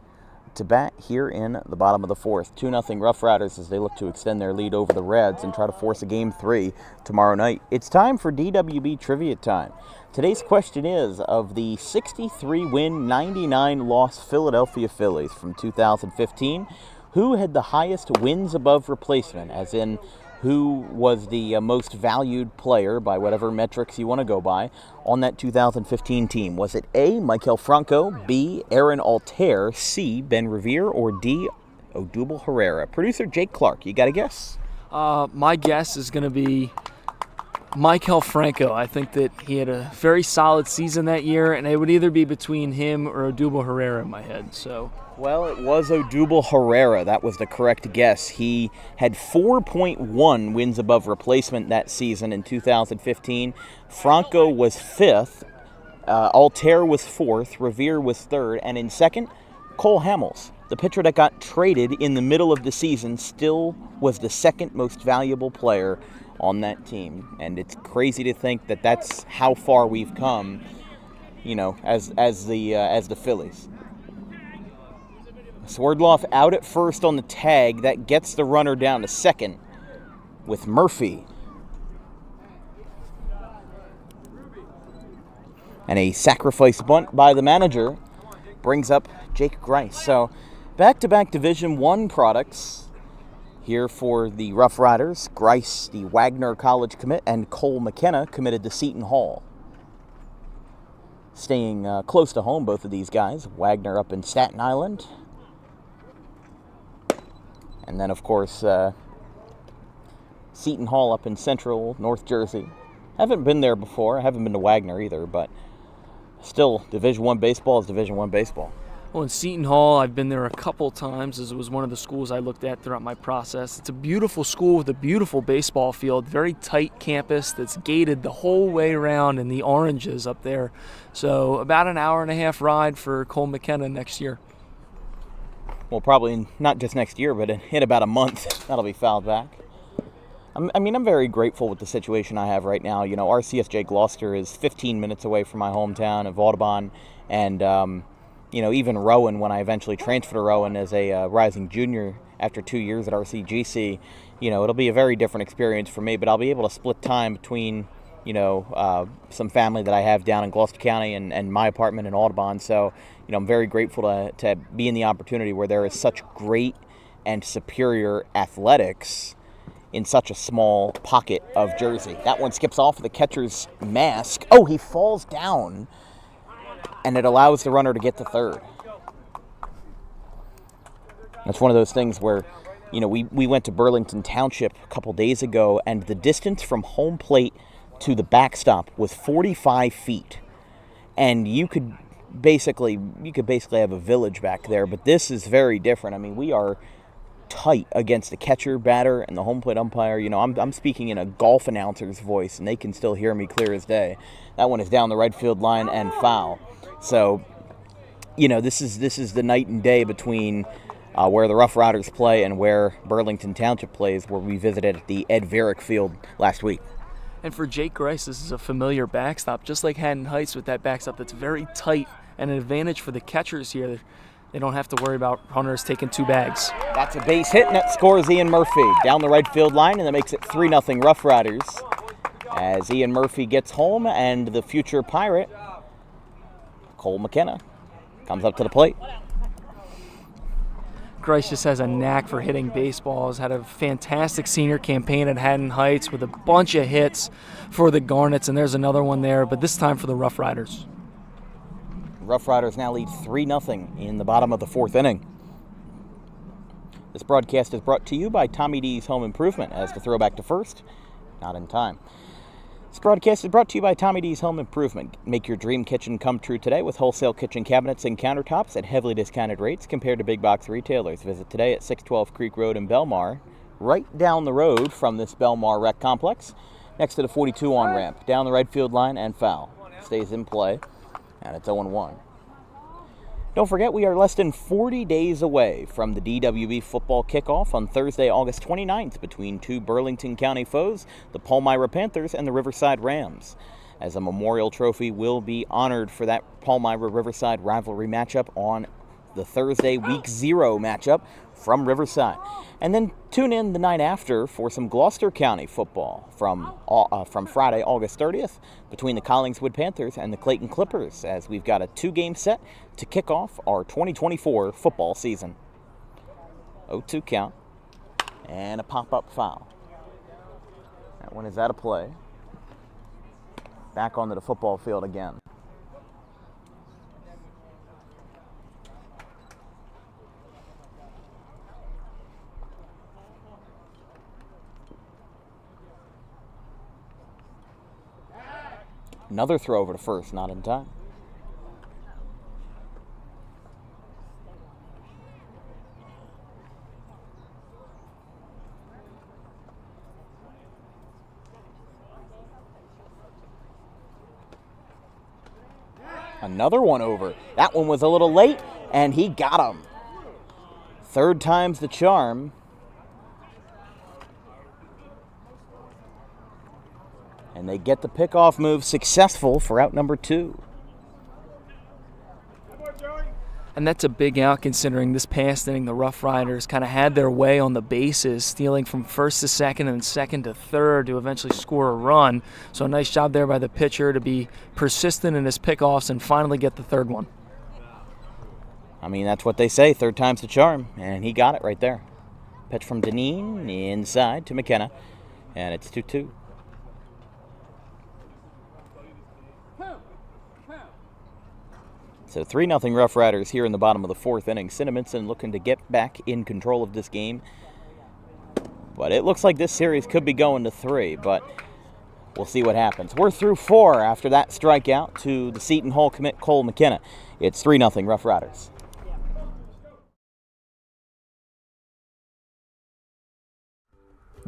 to bat here in the bottom of the 4th. 2-0 Roughriders as they look to extend their lead over the Reds and try to force a Game 3 tomorrow night. It's time for DWB Trivia Time. Today's question is, of the 63-win, 99-loss Philadelphia Phillies from 2015, who had the highest wins above replacement, as in who was the most valued player by whatever metrics you want to go by on that 2015 team? Was it A, Maikel Franco, B, Aaron Altair, C, Ben Revere, or D, Odubel Herrera? Producer Jake Clark, you got a guess? My guess is going to be Maikel Franco. I think that he had a very solid season that year, and it would either be between him or Odubel Herrera in my head. So, well, it was Odubel Herrera. That was the correct guess. He had 4.1 wins above replacement that season in 2015. Franco was 5th. Altair was 4th. Revere was 3rd. And in second, Cole Hamels, the pitcher that got traded in the middle of the season, still was the second most valuable player on that team. And it's crazy to think that that's how far we've come, you know, as the Phillies. Swerdloff out at first on the tag. That gets the runner down to second with Murphy. And a sacrifice bunt by the manager brings up Jake Grice. So back-to-back Division I products here for the Roughriders. Grice, the Wagner College commit, and Cole McKenna committed to Seton Hall. Staying close to home, both of these guys. Wagner up in Staten Island. And then, of course, Seton Hall up in central North Jersey. Haven't been there before. I haven't been to Wagner either, but still, Division I baseball is Division I baseball. Well, in Seton Hall, I've been there a couple times, as it was one of the schools I looked at throughout my process. It's a beautiful school with a beautiful baseball field, very tight campus that's gated the whole way around in the oranges up there. So about an hour and a half ride for Cole McKenna next year. Well, probably not just next year, but in about a month, that'll be fouled back. I'm very grateful with the situation I have right now. You know, RCSJ Gloucester is 15 minutes away from my hometown of Audubon, and even Rowan, when I eventually transfer to Rowan as a rising junior after 2 years at RCGC, it'll be a very different experience for me, but I'll be able to split time between, some family that I have down in Gloucester County and my apartment in Audubon. So, I'm very grateful to be in the opportunity where there is such great and superior athletics in such a small pocket of Jersey. That one skips off of the catcher's mask. Oh, he falls down, and it allows the runner to get to third. That's one of those things where, we went to Burlington Township a couple days ago, and the distance from home plate to the backstop was 45 feet. And you could basically have a village back there, but this is very different. I mean, we are tight against the catcher, batter, and the home plate umpire. I'm speaking in a golf announcer's voice, and they can still hear me clear as day. That one is down the right field line and foul. So, this is the night and day between where the Roughriders play and where Burlington Township plays, where we visited the Ed Varick Field last week. And for Jake Grice, this is a familiar backstop, just like Haddon Heights with that backstop that's very tight, and an advantage for the catchers here. They don't have to worry about runners taking two bags. That's a base hit, and that scores Ian Murphy down the right field line, and that makes it 3-0 Roughriders as Ian Murphy gets home, and the future Pirate, Cole McKenna, comes up to the plate. Grice just has a knack for hitting baseballs. Had a fantastic senior campaign at Haddon Heights with a bunch of hits for the Garnets, and there's another one there, but this time for the Roughriders. Roughriders now lead 3-0 in the bottom of the fourth inning. This broadcast is brought to you by Tommy D's Home Improvement, as the throwback to first, not in time. This broadcast is brought to you by Tommy D's Home Improvement. Make your dream kitchen come true today with wholesale kitchen cabinets and countertops at heavily discounted rates compared to big box retailers. Visit today at 612 Creek Road in Belmar, right down the road from this Belmar Rec Complex, next to the 42 on-ramp, down the right field line and foul. Stays in play, and it's 0-1. Don't forget, we are less than 40 days away from the DWB football kickoff on Thursday, August 29th, between two Burlington County foes, the Palmyra Panthers and the Riverside Rams, as a memorial trophy will be honored for that Palmyra-Riverside rivalry matchup on the Thursday Week 0 matchup from Riverside. And then tune in the night after for some Gloucester County football from Friday, August 30th, between the Collingswood Panthers and the Clayton Clippers, as we've got a 2-game set to kick off our 2024 football season. 0-2 count and a pop-up foul. That one is out of play. Back onto the football field again. Another throw over to first, not in time. Another one over. That one was a little late, and he got him. Third time's the charm. And they get the pickoff move successful for out number 2. And that's a big out considering this past inning the Roughriders kind of had their way on the bases, stealing from first to second and second to third to eventually score a run. So a nice job there by the pitcher to be persistent in his pickoffs and finally get the third one. I mean, that's what they say, third time's the charm, and he got it right there. Pitch from Deneen inside to McKenna, and it's 2-2. So 3-0 Roughriders here in the bottom of the fourth inning. Cinnaminson looking to get back in control of this game. But it looks like this series could be going to 3, but we'll see what happens. We're through 4 after that strikeout to the Seton Hall commit Cole McKenna. It's 3-0 Roughriders.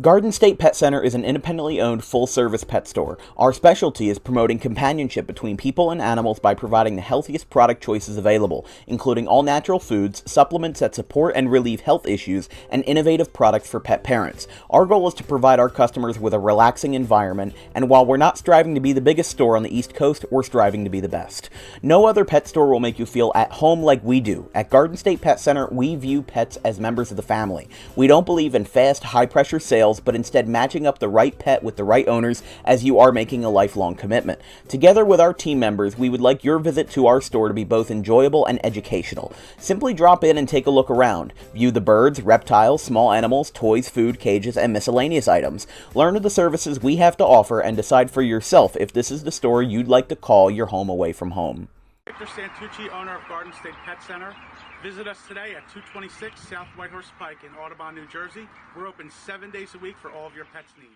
Garden State Pet Center is an independently owned full-service pet store. Our specialty is promoting companionship between people and animals by providing the healthiest product choices available, including all-natural foods, supplements that support and relieve health issues, and innovative products for pet parents. Our goal is to provide our customers with a relaxing environment, and while we're not striving to be the biggest store on the East Coast, we're striving to be the best. No other pet store will make you feel at home like we do. At Garden State Pet Center, we view pets as members of the family. We don't believe in fast, high-pressure sales, but instead matching up the right pet with the right owners, as you are making a lifelong commitment. Together with our team members, we would like your visit to our store to be both enjoyable and educational. Simply drop in and take a look around. View the birds, reptiles, small animals, toys, food, cages, and miscellaneous items. Learn of the services we have to offer and decide for yourself if this is the store you'd like to call your home away from home. Victor Santucci, owner of Garden State Pet Center. Visit us today at 226 South Whitehorse Pike in Audubon, New Jersey. We're open 7 days a week for all of your pets' needs.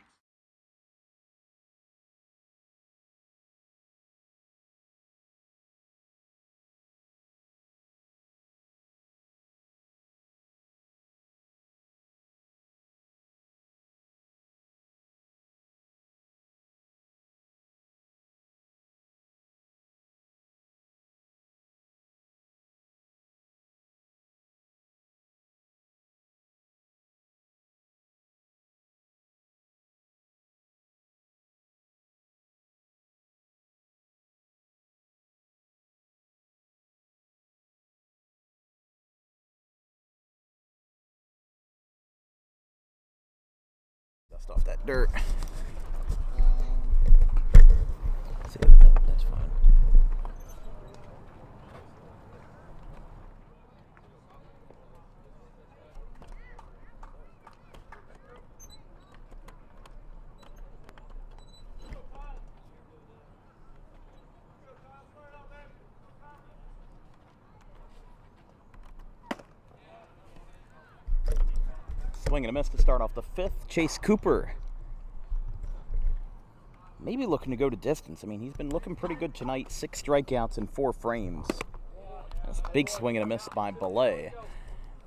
Dust off that dirt. So that's fine. Swing and a miss to start off the fifth. Chase Cooper maybe looking to go to distance. I mean, he's been looking pretty good tonight. 6 strikeouts in 4 frames. That's a big swing and a miss by Belay.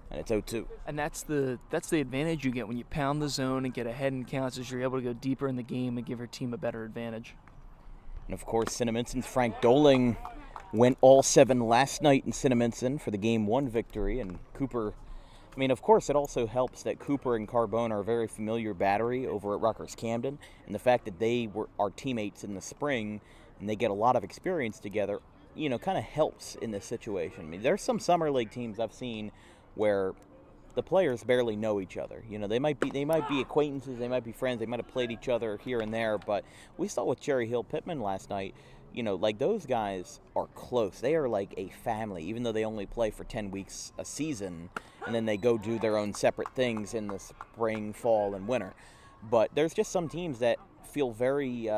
And it's 0-2. And that's the advantage you get when you pound the zone and get ahead in counts, is you're able to go deeper in the game and give your team a better advantage. And of course, Cinnaminson's Frank Doling went all 7 last night in Cinnaminson for the Game 1 victory. And Cooper, I mean, of course, it also helps that Cooper and Carbone are a very familiar battery over at Rutgers Camden. And the fact that they were our teammates in the spring and they get a lot of experience together, you know, kind of helps in this situation. I mean, there's some summer league teams I've seen where the players barely know each other. You know, they might be acquaintances, they might be friends, they might have played each other here and there, but we saw with Cherry Hill Pittman last night, you know, like those guys are close. They are like a family, even though they only play for 10 weeks a season, and then they go do their own separate things in the spring, fall, and winter. But there's just some teams that feel very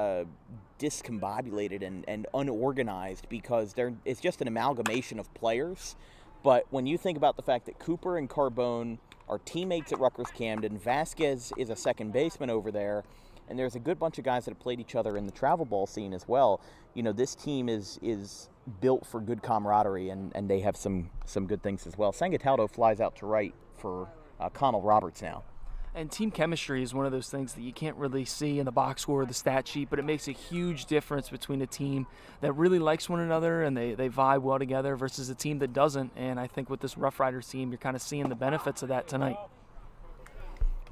discombobulated and unorganized because it's just an amalgamation of players. But when you think about the fact that Cooper and Carbone are teammates at Rutgers Camden, Vasquez is a second baseman over there, and there's a good bunch of guys that have played each other in the travel ball scene as well. You know, this team is built for good camaraderie, and they have some good things as well. Sangataldo flies out to right for Connell Roberts now. And team chemistry is one of those things that you can't really see in the box score or the stat sheet, but it makes a huge difference between a team that really likes one another and they vibe well together versus a team that doesn't. And I think with this Roughriders team, you're kind of seeing the benefits of that tonight.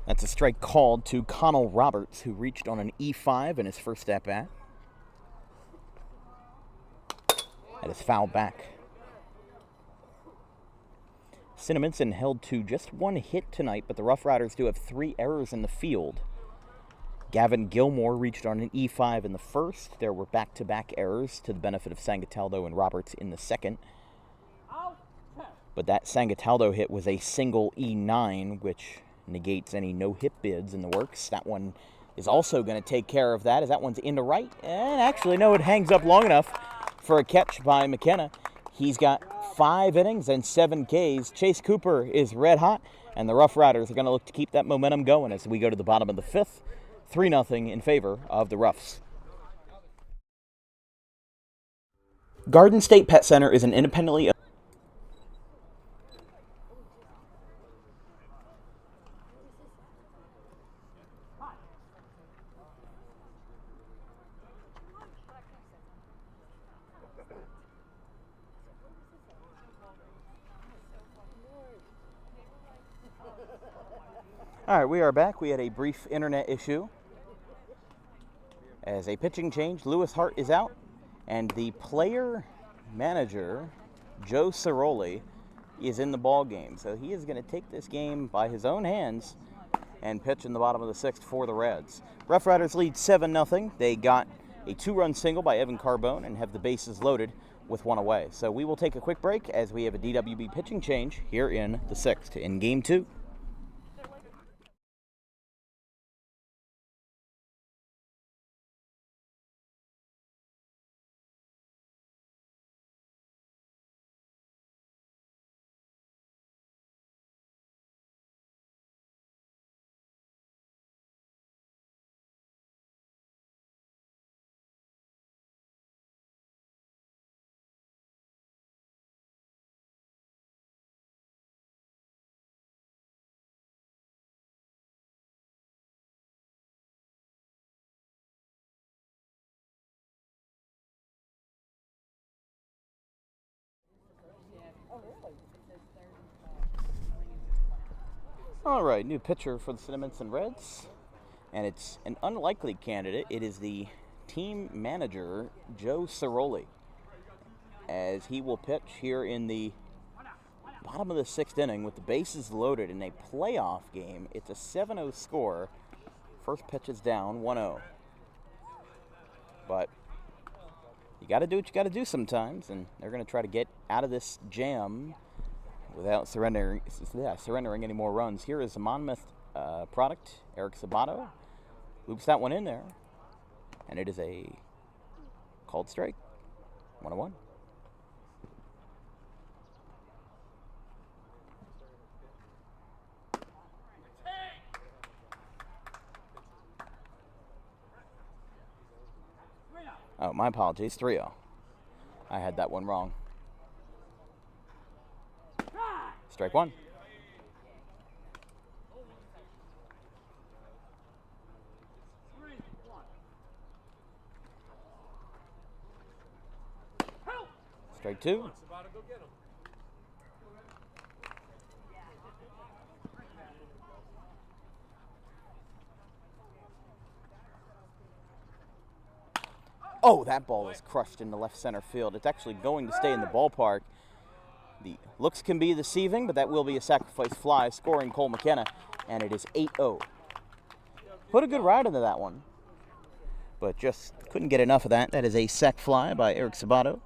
That's a strike called to Connell Roberts, who reached on an E5 in his first at-bat. That is fouled back. Cinnaminson held to just one hit tonight, but the Roughriders do have 3 errors in the field. Gavin Gilmore reached on an E5 in the first. There were back-to-back errors to the benefit of Sangataldo and Roberts in the second. But that Sangataldo hit was a single E9, which negates any no-hit bids in the works. That one is also going to take care of that, as that one's into right. And actually, no, it hangs up long enough for a catch by McKenna. He's got 5 innings and 7 Ks. Chase Cooper is red hot, and the Roughriders are going to look to keep that momentum going as we go to the bottom of the 5th. 3-0 in favor of the Roughs. Garden State Pet Center is an independently... All right, we are back. We had a brief internet issue. As a pitching change, Lewis Hart is out, and the player manager, Joe Ciroli, is in the ball game. So he is going to take this game by his own hands and pitch in the bottom of the 6th for the Reds. Roughriders lead 7-0. They got a 2-run single by Evan Carbone and have the bases loaded with 1 away. So we will take a quick break as we have a DWB pitching change here in the 6th in Game 2. All right, new pitcher for the Cinnaminson Reds, and it's an unlikely candidate. It is the team manager, Joe Ciroli, as he will pitch here in the bottom of the 6th inning with the bases loaded in a playoff game. It's a 7-0 score. First pitch is down, 1-0. But you got to do what you got to do sometimes, and they're going to try to get out of this jam without surrendering any more runs. Here is a Monmouth product, Eric Sabato. Loops that one in there, and it is a called strike, 1-1. Oh, my apologies, 3-0. I had that one wrong. Strike 1. Strike 2. Oh, that ball is crushed into left center field. It's actually going to stay in the ballpark. The looks can be deceiving, but that will be a sacrifice fly, scoring Cole McKenna, and it is 8-0. Put a good ride into that one, but just couldn't get enough of that. That is a sac fly by Eric Sabato.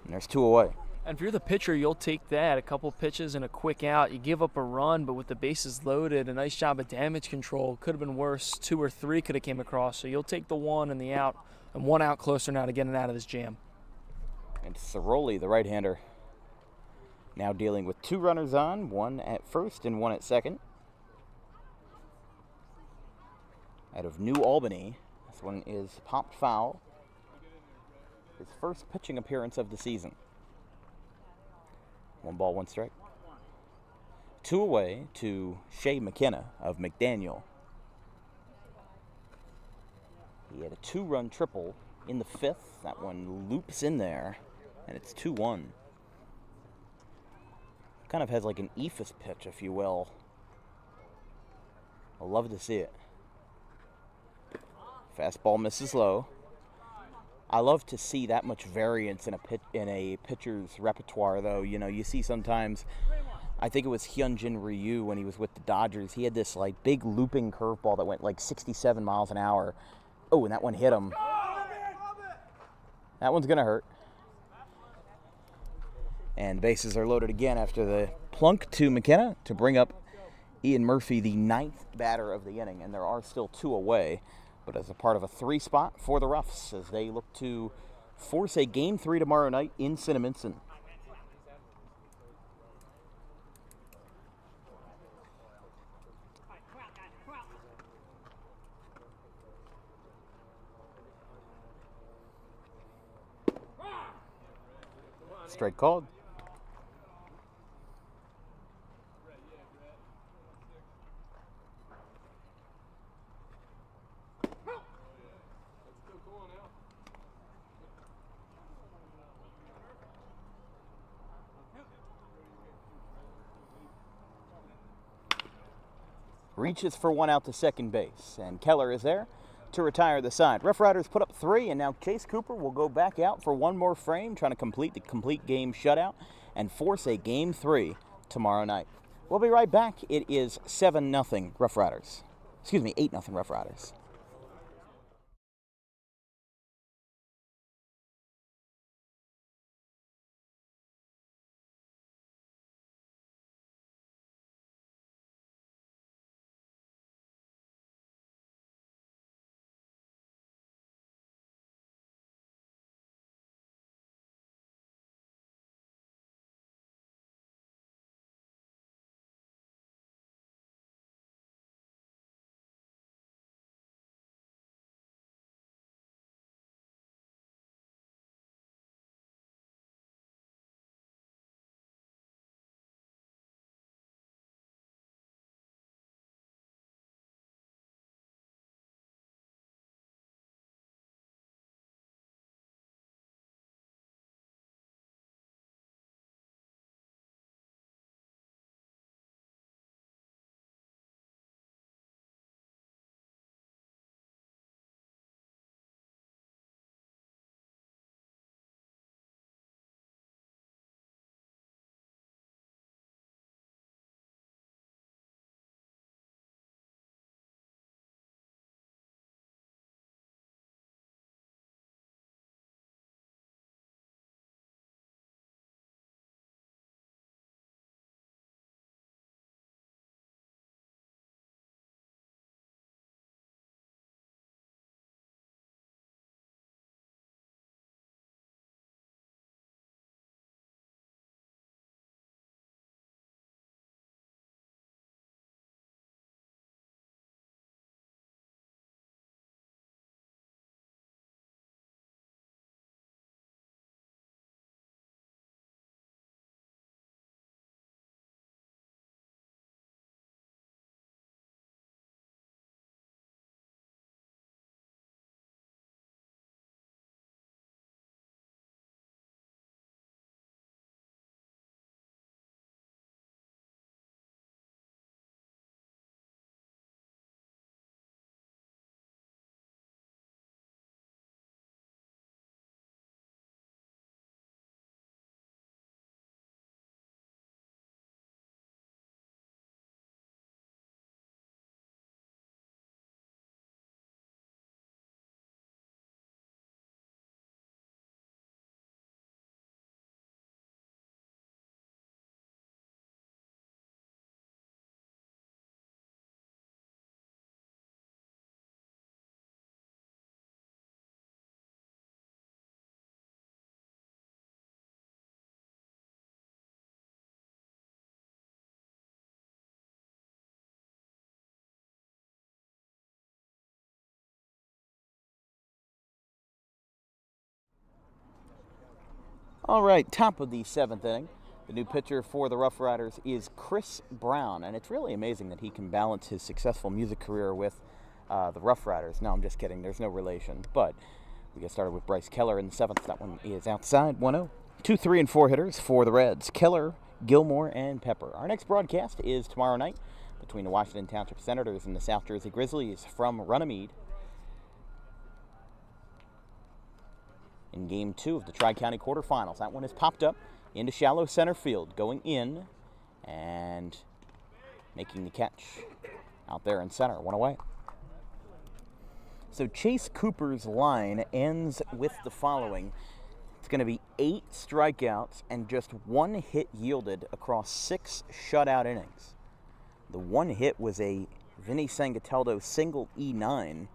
And there's 2 away. And if you're the pitcher, you'll take that. A couple pitches and a quick out. You give up a run, but with the bases loaded, a nice job of damage control. Could have been worse. 2 or 3 could have came across. So you'll take the 1 and the out, and 1 out closer now to getting out of this jam. And Ciroli, the right-hander, now dealing with 2 runners on, 1 at first and 1 at second. Out of New Albany, this one is popped foul. His first pitching appearance of the season. 1 ball, 1 strike. 2 away to Shea McKenna of McDaniel. He had a 2-run triple in the 5th. That one loops in there, and it's 2-1. Kind of has like an ephus pitch, if you will. I'll love to see it. Fastball misses low. I love to see that much variance in a pitcher's repertoire, though. You know, you see sometimes, I think it was Hyunjin Ryu when he was with the Dodgers. He had this like big looping curveball that went like 67 miles an hour. Oh, and that one hit him. That one's gonna hurt. And bases are loaded again after the plunk to McKenna to bring up Ian Murphy, the 9th batter of the inning, and there are still 2 away. But as a part of a 3 spot for the Roughs as they look to force a Game 3 tomorrow night in Cinnaminson. Strike called. Reaches for one out to second base, and Keller is there to retire the side. Roughriders put up 3, and now Chase Cooper will go back out for one more frame, trying to complete the complete game shutout and force a Game 3 tomorrow night. We'll be right back. It is 7-0 Roughriders. Excuse me, 8-0 Roughriders. All right, top of the 7th inning. The new pitcher for the Roughriders is Chris Brown, and it's really amazing that he can balance his successful music career with the Roughriders. No, I'm just kidding. There's no relation. But we get started with Bryce Keller in the 7th. That one is outside, 1-0. 2, 3, and 4 hitters for the Reds. Keller, Gilmore, and Pepper. Our next broadcast is tomorrow night between the Washington Township Senators and the South Jersey Grizzlies from Runnymede. in Game 2 of the Tri-County quarterfinals. That one is popped up into shallow center field, going in and making the catch out there in center. One away. So Chase Cooper's line ends with the following. It's going to be 8 strikeouts and just 1 hit yielded across 6 shutout innings. The 1 hit was a Vinny Sangateldo single E9,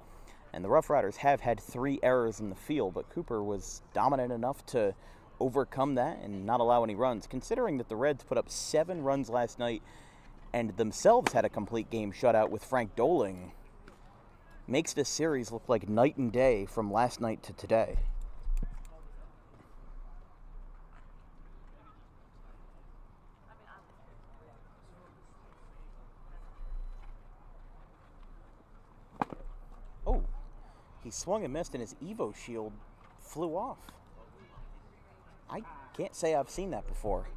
and the Roughriders have had 3 errors in the field, but Cooper was dominant enough to overcome that and not allow any runs, considering that the Reds put up 7 runs last night and themselves had a complete game shutout with Frank Doling. Makes this series look like night and day from last night to today. Oh, he swung and missed and his Evo shield flew off. I can't say I've seen that before.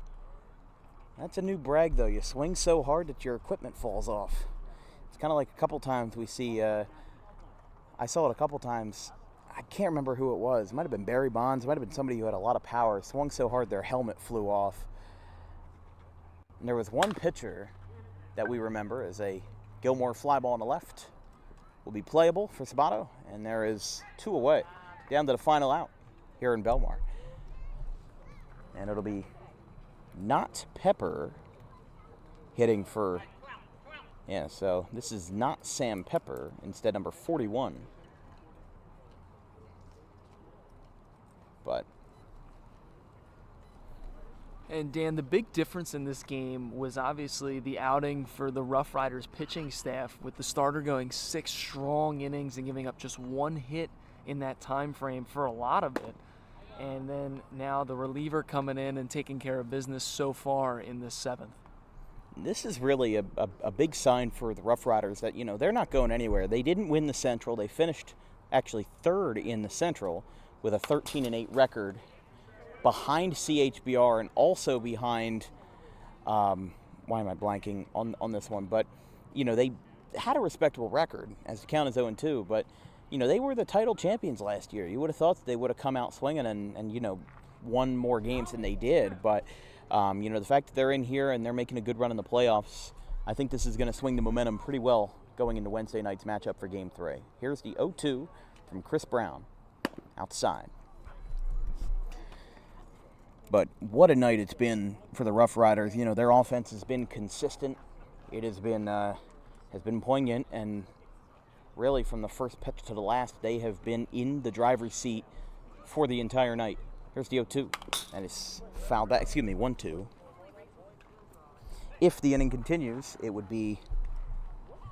That's a new brag though. You swing so hard that your equipment falls off. It's kind of like a couple times we see, I saw it a couple times. I can't remember who it was. It might have been Barry Bonds. It might have been somebody who had a lot of power. Swung so hard their helmet flew off. And there was one pitcher that we remember as a Gilmore fly ball on the left. Will be playable for Sabato. And there is 2 away. Down to the final out here in Belmar. And it'll be not Pepper hitting for... Yeah, so this is not Sam Pepper, instead number 41. But. And Dan, the big difference in this game was obviously the outing for the Roughriders pitching staff, with the starter going 6 strong innings and giving up just 1 hit in that time frame for a lot of it. And then now the reliever coming in and taking care of business so far in the 7th. This is really a big sign for the Roughriders that, you know, they're not going anywhere. They didn't win the Central. They finished actually 3rd in the Central with a 13-8 record behind CHBR and also behind, why am I blanking on this one? But, you know, they had a respectable record as the count is 0-2, but, you know, they were the title champions last year. You would have thought that they would have come out swinging and, you know, won more games than they did, but... you know, the fact that they're in here and they're making a good run in the playoffs, I think this is going to swing the momentum pretty well going into Wednesday night's matchup for Game 3. Here's the 0-2 from Chris Brown outside. But what a night it's been for the Roughriders. You know, their offense has been consistent. It has been poignant, and really from the first pitch to the last, they have been in the driver's seat for the entire night. Here's the 0-2. That is fouled back. 1-2. If the inning continues, it would be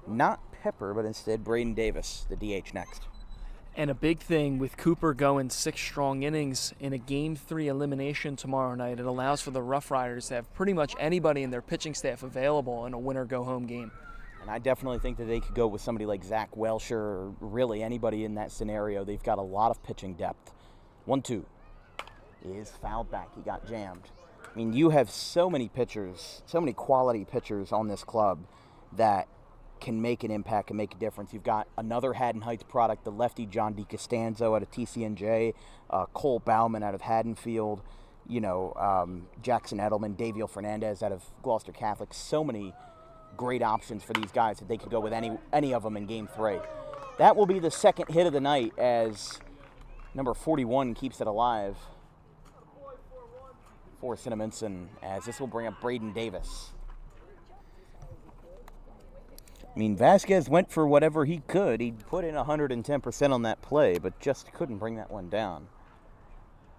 not Pepper, but instead Braden Davis, the DH next. And a big thing with Cooper going 6 strong innings in a Game 3 elimination tomorrow night, it allows for the Roughriders to have pretty much anybody in their pitching staff available in a winner-go-home game. And I definitely think that they could go with somebody like Zach Welcher or really anybody in that scenario. They've got a lot of pitching depth. 1-2. Is fouled back. He got jammed. I mean, you have so many pitchers, so many quality pitchers on this club that can make an impact and make a difference. You've got another Haddon Heights product, the lefty John DeCostanzo out of TCNJ, Cole Bauman out of Haddonfield, you know, Jackson Edelman, Daviel Fernandez out of Gloucester Catholic. So many great options for these guys that they could go with any of them in Game 3. That will be the second hit of the night as number 41 keeps it alive for Cinnaminson, as this will bring up Braden Davis. I mean, Vasquez went for whatever he could. He put in 110% on that play, but just couldn't bring that one down.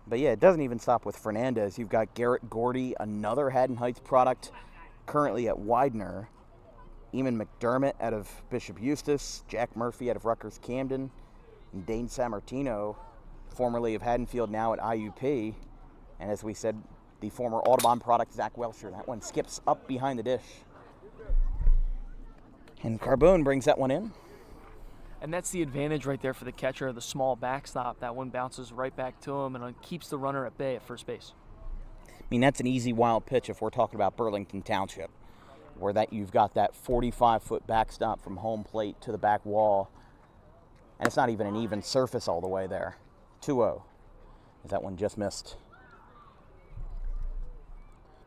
But yeah, it doesn't even stop with Fernandez. You've got Garrett Gordy, another Haddon Heights product, currently at Widener. Eamon McDermott out of Bishop Eustis, Jack Murphy out of Rutgers Camden, and Dane Sammartino, formerly of Haddonfield, now at IUP. And as we said, the former Audubon product, Zach Welcher. That one skips up behind the dish. And Carbone brings that one in. And that's the advantage right there for the catcher, the small backstop. That one bounces right back to him and keeps the runner at bay at first base. I mean, that's an easy wild pitch if we're talking about Burlington Township, where that you've got that 45-foot backstop from home plate to the back wall. And it's not even an even surface all the way there. 2-0. as that one just missed.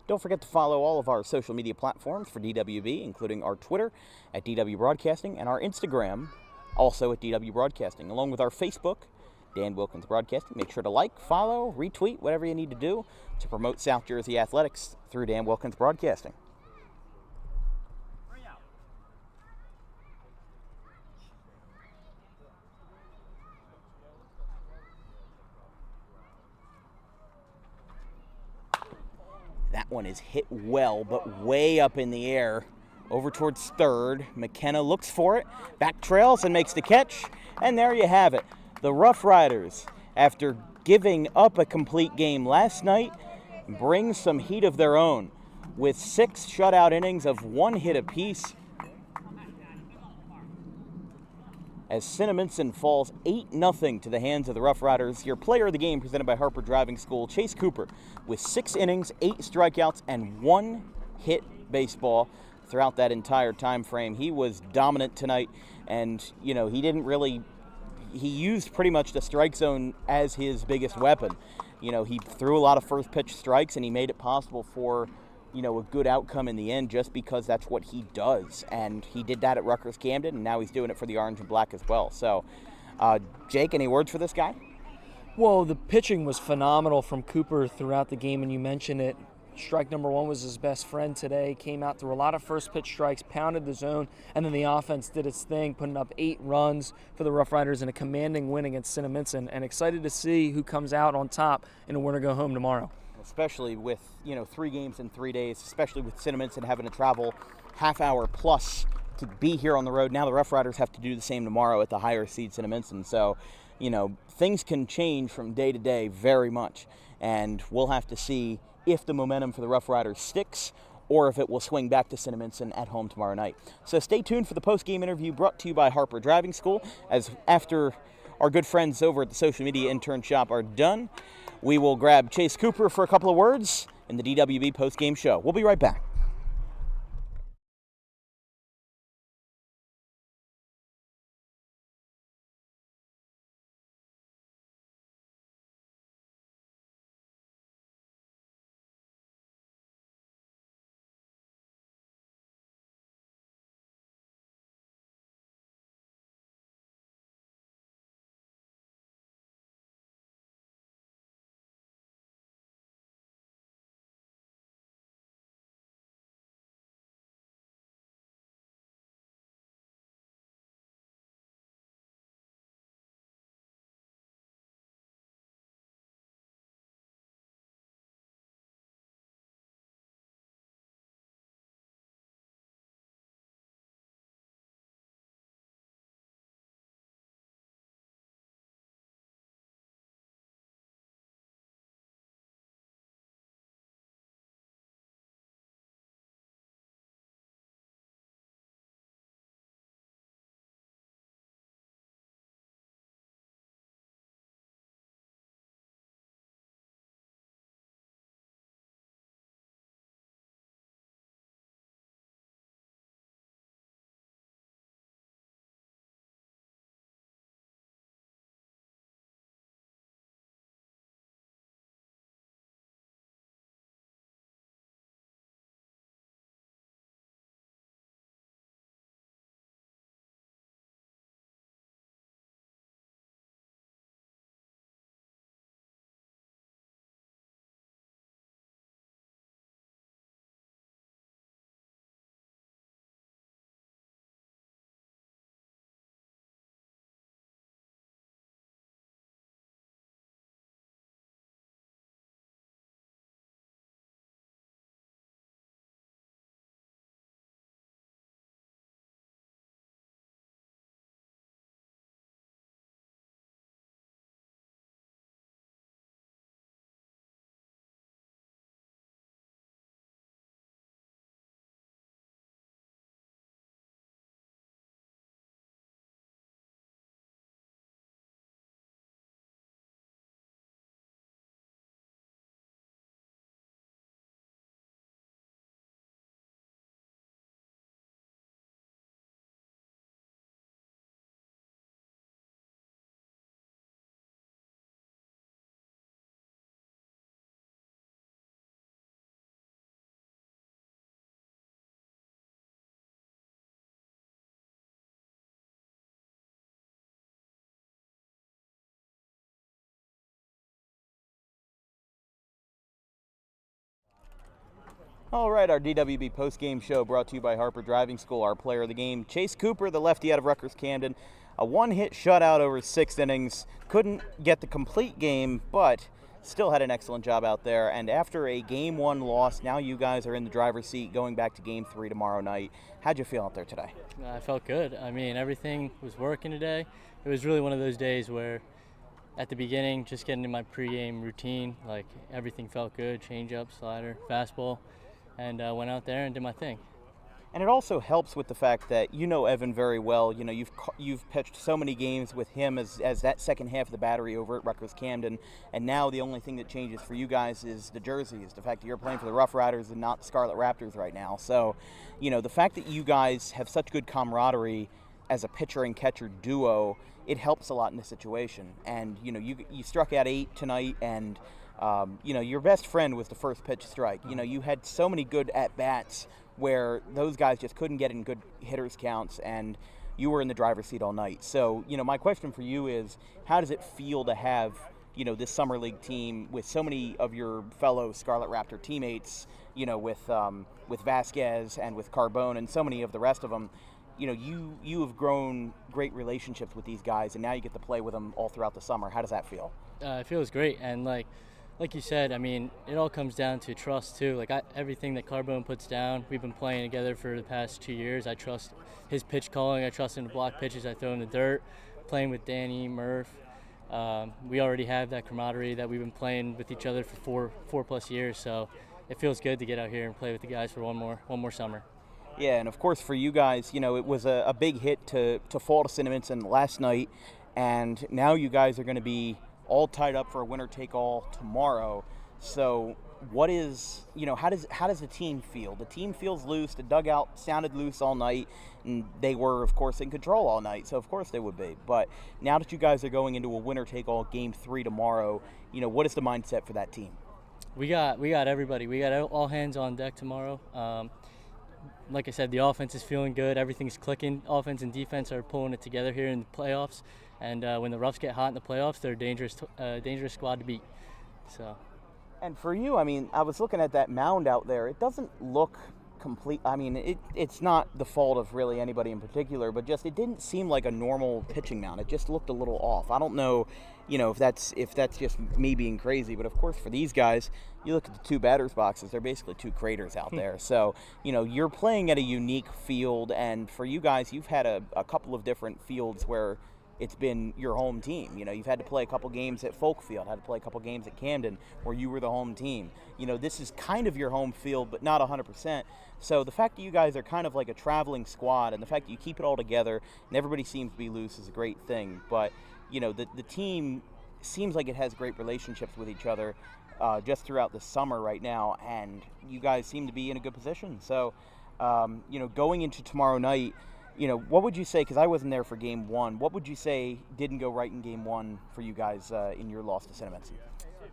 Don't forget to follow all of our social media platforms for DWB, including our Twitter at DW Broadcasting and our Instagram, also at DW Broadcasting, along with our Facebook, Dan Wilkins Broadcasting. Make sure to like, follow, retweet, whatever you need to do to promote South Jersey athletics through Dan Wilkins Broadcasting. That one is hit well, but way up in the air. Over towards third. McKenna looks for it, back trails and makes the catch. And there you have it. The Roughriders, after giving up a complete game last night, bring some heat of their own with 6 shutout innings of 1 hit apiece. As Cinnaminson falls 8-0 to the hands of the Roughriders. Your player of the game presented by Harper Driving School, Chase Cooper, with 6 innings, 8 strikeouts, and 1 hit baseball throughout that entire time frame. He was dominant tonight, and, you know, he used pretty much the strike zone as his biggest weapon. You know, he threw a lot of first pitch strikes, and he made it possible for, you know, a good outcome in the end just because that's what he does. And he did that at Rutgers Camden, and now he's doing it for the Orange and Black as well. So, Jake, any words for this guy? Well, the pitching was phenomenal from Cooper throughout the game, and you mentioned it. Strike number 1 was his best friend today. Came out through a lot of first pitch strikes, pounded the zone, and then the offense did its thing, putting up 8 runs for the Roughriders in a commanding win against Cinnaminson. And excited to see who comes out on top in a winner-go-home tomorrow. Especially with, 3 games in 3 days, especially with Cinnaminson having to travel half hour plus to be here on the road. Now the Roughriders have to do the same tomorrow at the higher seed Cinnaminson. So, things can change from day to day very much. And we'll have to see if the momentum for the Roughriders sticks or if it will swing back to Cinnaminson at home tomorrow night. So stay tuned for the post-game interview brought to you by Harper Driving School. As after our good friends over at the social media intern shop are done, we will grab Chase Cooper for a couple of words in the DWB post-game show. We'll be right back. All right, our DWB postgame show brought to you by Harper Driving School. Our player of the game, Chase Cooper, the lefty out of Rutgers Camden. A one-hit shutout over 6 innings. Couldn't get the complete game, but still had an excellent job out there. And after a Game 1 loss, now you guys are in the driver's seat going back to Game 3 tomorrow night. How'd you feel out there today? I felt good. I mean, everything was working today. It was really one of those days where at the beginning, just getting in my pregame routine, like everything felt good, changeup, slider, fastball, and went out there and did my thing. And it also helps with the fact that you know Evan very well. You know, you've pitched so many games with him as that second half of the battery over at Rutgers Camden, and now the only thing that changes for you guys is the jerseys, the fact that you're playing for the Roughriders and not the Scarlet Raptors right now. So, you know, the fact that you guys have such good camaraderie as a pitcher and catcher duo, it helps a lot in this situation. And, you know, you struck out 8 tonight, and you know, your best friend was the first pitch strike. You know, you had so many good at-bats where those guys just couldn't get in good hitters counts, and you were in the driver's seat all night. So, you know, my question for you is, how does it feel to have, you know, this summer league team with so many of your fellow Scarlet Raptor teammates, you know, with Vasquez and with Carbone and so many of the rest of them? You know, you have grown great relationships with these guys, and now you get to play with them all throughout the summer. How does that feel? It feels great, and like you said, I mean, it all comes down to trust too. Like everything that Carbone puts down, we've been playing together for the past 2 years. I trust his pitch calling. I trust him to block pitches I throw in the dirt. Playing with Danny, Murph, we already have that camaraderie that we've been playing with each other for four plus years. So it feels good to get out here and play with the guys for one more summer. Yeah, and of course for you guys, you know, it was a big hit to fall to Cinnaminson last night, and now you guys are going to be all tied up for a winner-take-all tomorrow. So what is, you know, how does the team feel? The team feels loose. The dugout sounded loose all night, and they were, of course, in control all night, so of course they would be. But now that you guys are going into a winner-take-all Game 3 tomorrow, you know, what is the mindset for that team? We got everybody. We got all hands on deck tomorrow. Like I said, the offense is feeling good. Everything's clicking. Offense and defense are pulling it together here in the playoffs. And when the Roughs get hot in the playoffs, they're a dangerous squad to beat. So. And for you, I mean, I was looking at that mound out there. It doesn't look complete. I mean, it's not the fault of really anybody in particular, but just it didn't seem like a normal pitching mound. It just looked a little off. I don't know, you know, if that's just me being crazy, but of course for these guys, you look at the 2 batters boxes, they're basically 2 craters out there. So, you know, you're playing at a unique field, and for you guys, you've had a couple of different fields where it's been your home team. You know, you've had to play a couple games at Folk Field, had to play a couple games at Camden where you were the home team. You know, this is kind of your home field, but not 100%. So the fact that you guys are kind of like a traveling squad, and the fact that you keep it all together and everybody seems to be loose is a great thing. But, you know, the team seems like it has great relationships with each other just throughout the summer right now, and you guys seem to be in a good position. So, you know, going into tomorrow night, you know, what would you say, because I wasn't there for Game 1, what would you say didn't go right in Game 1 for you guys in your loss to Cinnaminson?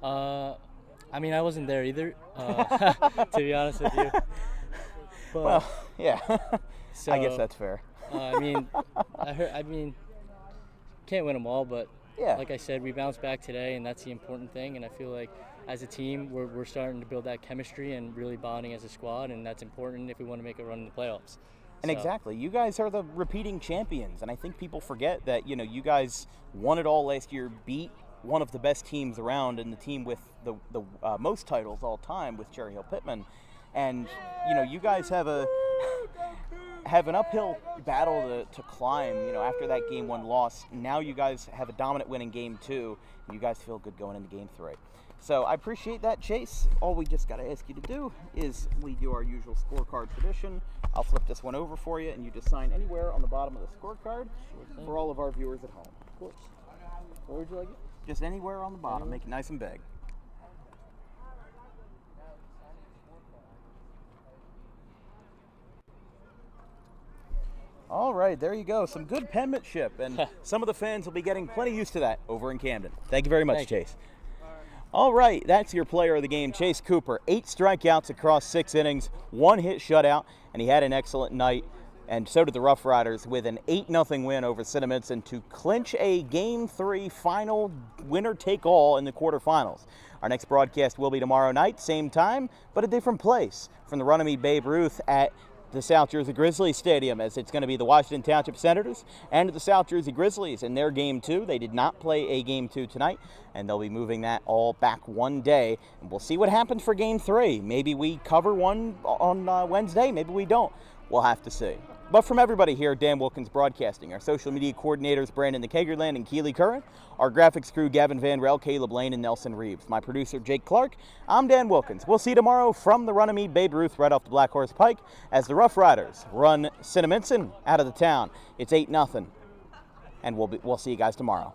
I mean, I wasn't there either, to be honest with you. But, well, yeah, so, I guess that's fair. I mean, can't win them all, but yeah, like I said, we bounced back today, and that's the important thing. And I feel like as a team, we're starting to build that chemistry and really bonding as a squad, and that's important if we want to make a run in the playoffs. And exactly, you guys are the repeating champions, and I think people forget that, you know, you guys won it all last year, beat one of the best teams around, and the team with the most titles all time with Cherry Hill Pittman, and you know, you guys have an uphill battle to climb. You know, after that Game 1 loss, now you guys have a dominant win in Game 2, and you guys feel good going into Game 3. So I appreciate that, Chase. All we just got to ask you to do is we do our usual scorecard tradition. I'll flip this one over for you, and you just sign anywhere on the bottom of the scorecard for all of our viewers at home. Of course. Where would you like it? Just anywhere on the bottom. Make it nice and big. All right, there you go. Some good penmanship, and some of the fans will be getting plenty used to that over in Camden. Thank you very much, Chase. All right, that's your player of the game, Chase Cooper. 8 strikeouts across 6 innings, 1 hit shutout, and he had an excellent night. and so did the Roughriders with an 8-0 win over Cinnaminson to clinch a Game 3 final winner-take-all in the quarterfinals. Our next broadcast will be tomorrow night, same time, but a different place, from the Runnymede Babe Ruth at the South Jersey Grizzlies Stadium, as it's going to be the Washington Township Senators and the South Jersey Grizzlies in their Game 2. They did not play a Game 2 tonight, and they'll be moving that all back one day. And we'll see what happens for Game 3. Maybe we cover one on Wednesday, maybe we don't. We'll have to see. But from everybody here at Dan Wilkins Broadcasting, our social media coordinators Brandon Kagerland and Keely Curran, our graphics crew Gavin Van Rel, Caleb Lane, and Nelson Reeves, my producer Jake Clark, I'm Dan Wilkins. We'll see you tomorrow from the Runnymede Babe Ruth right off the Black Horse Pike as the Roughriders run Cinnaminson out of the town. It's 8-0, and we'll see you guys tomorrow.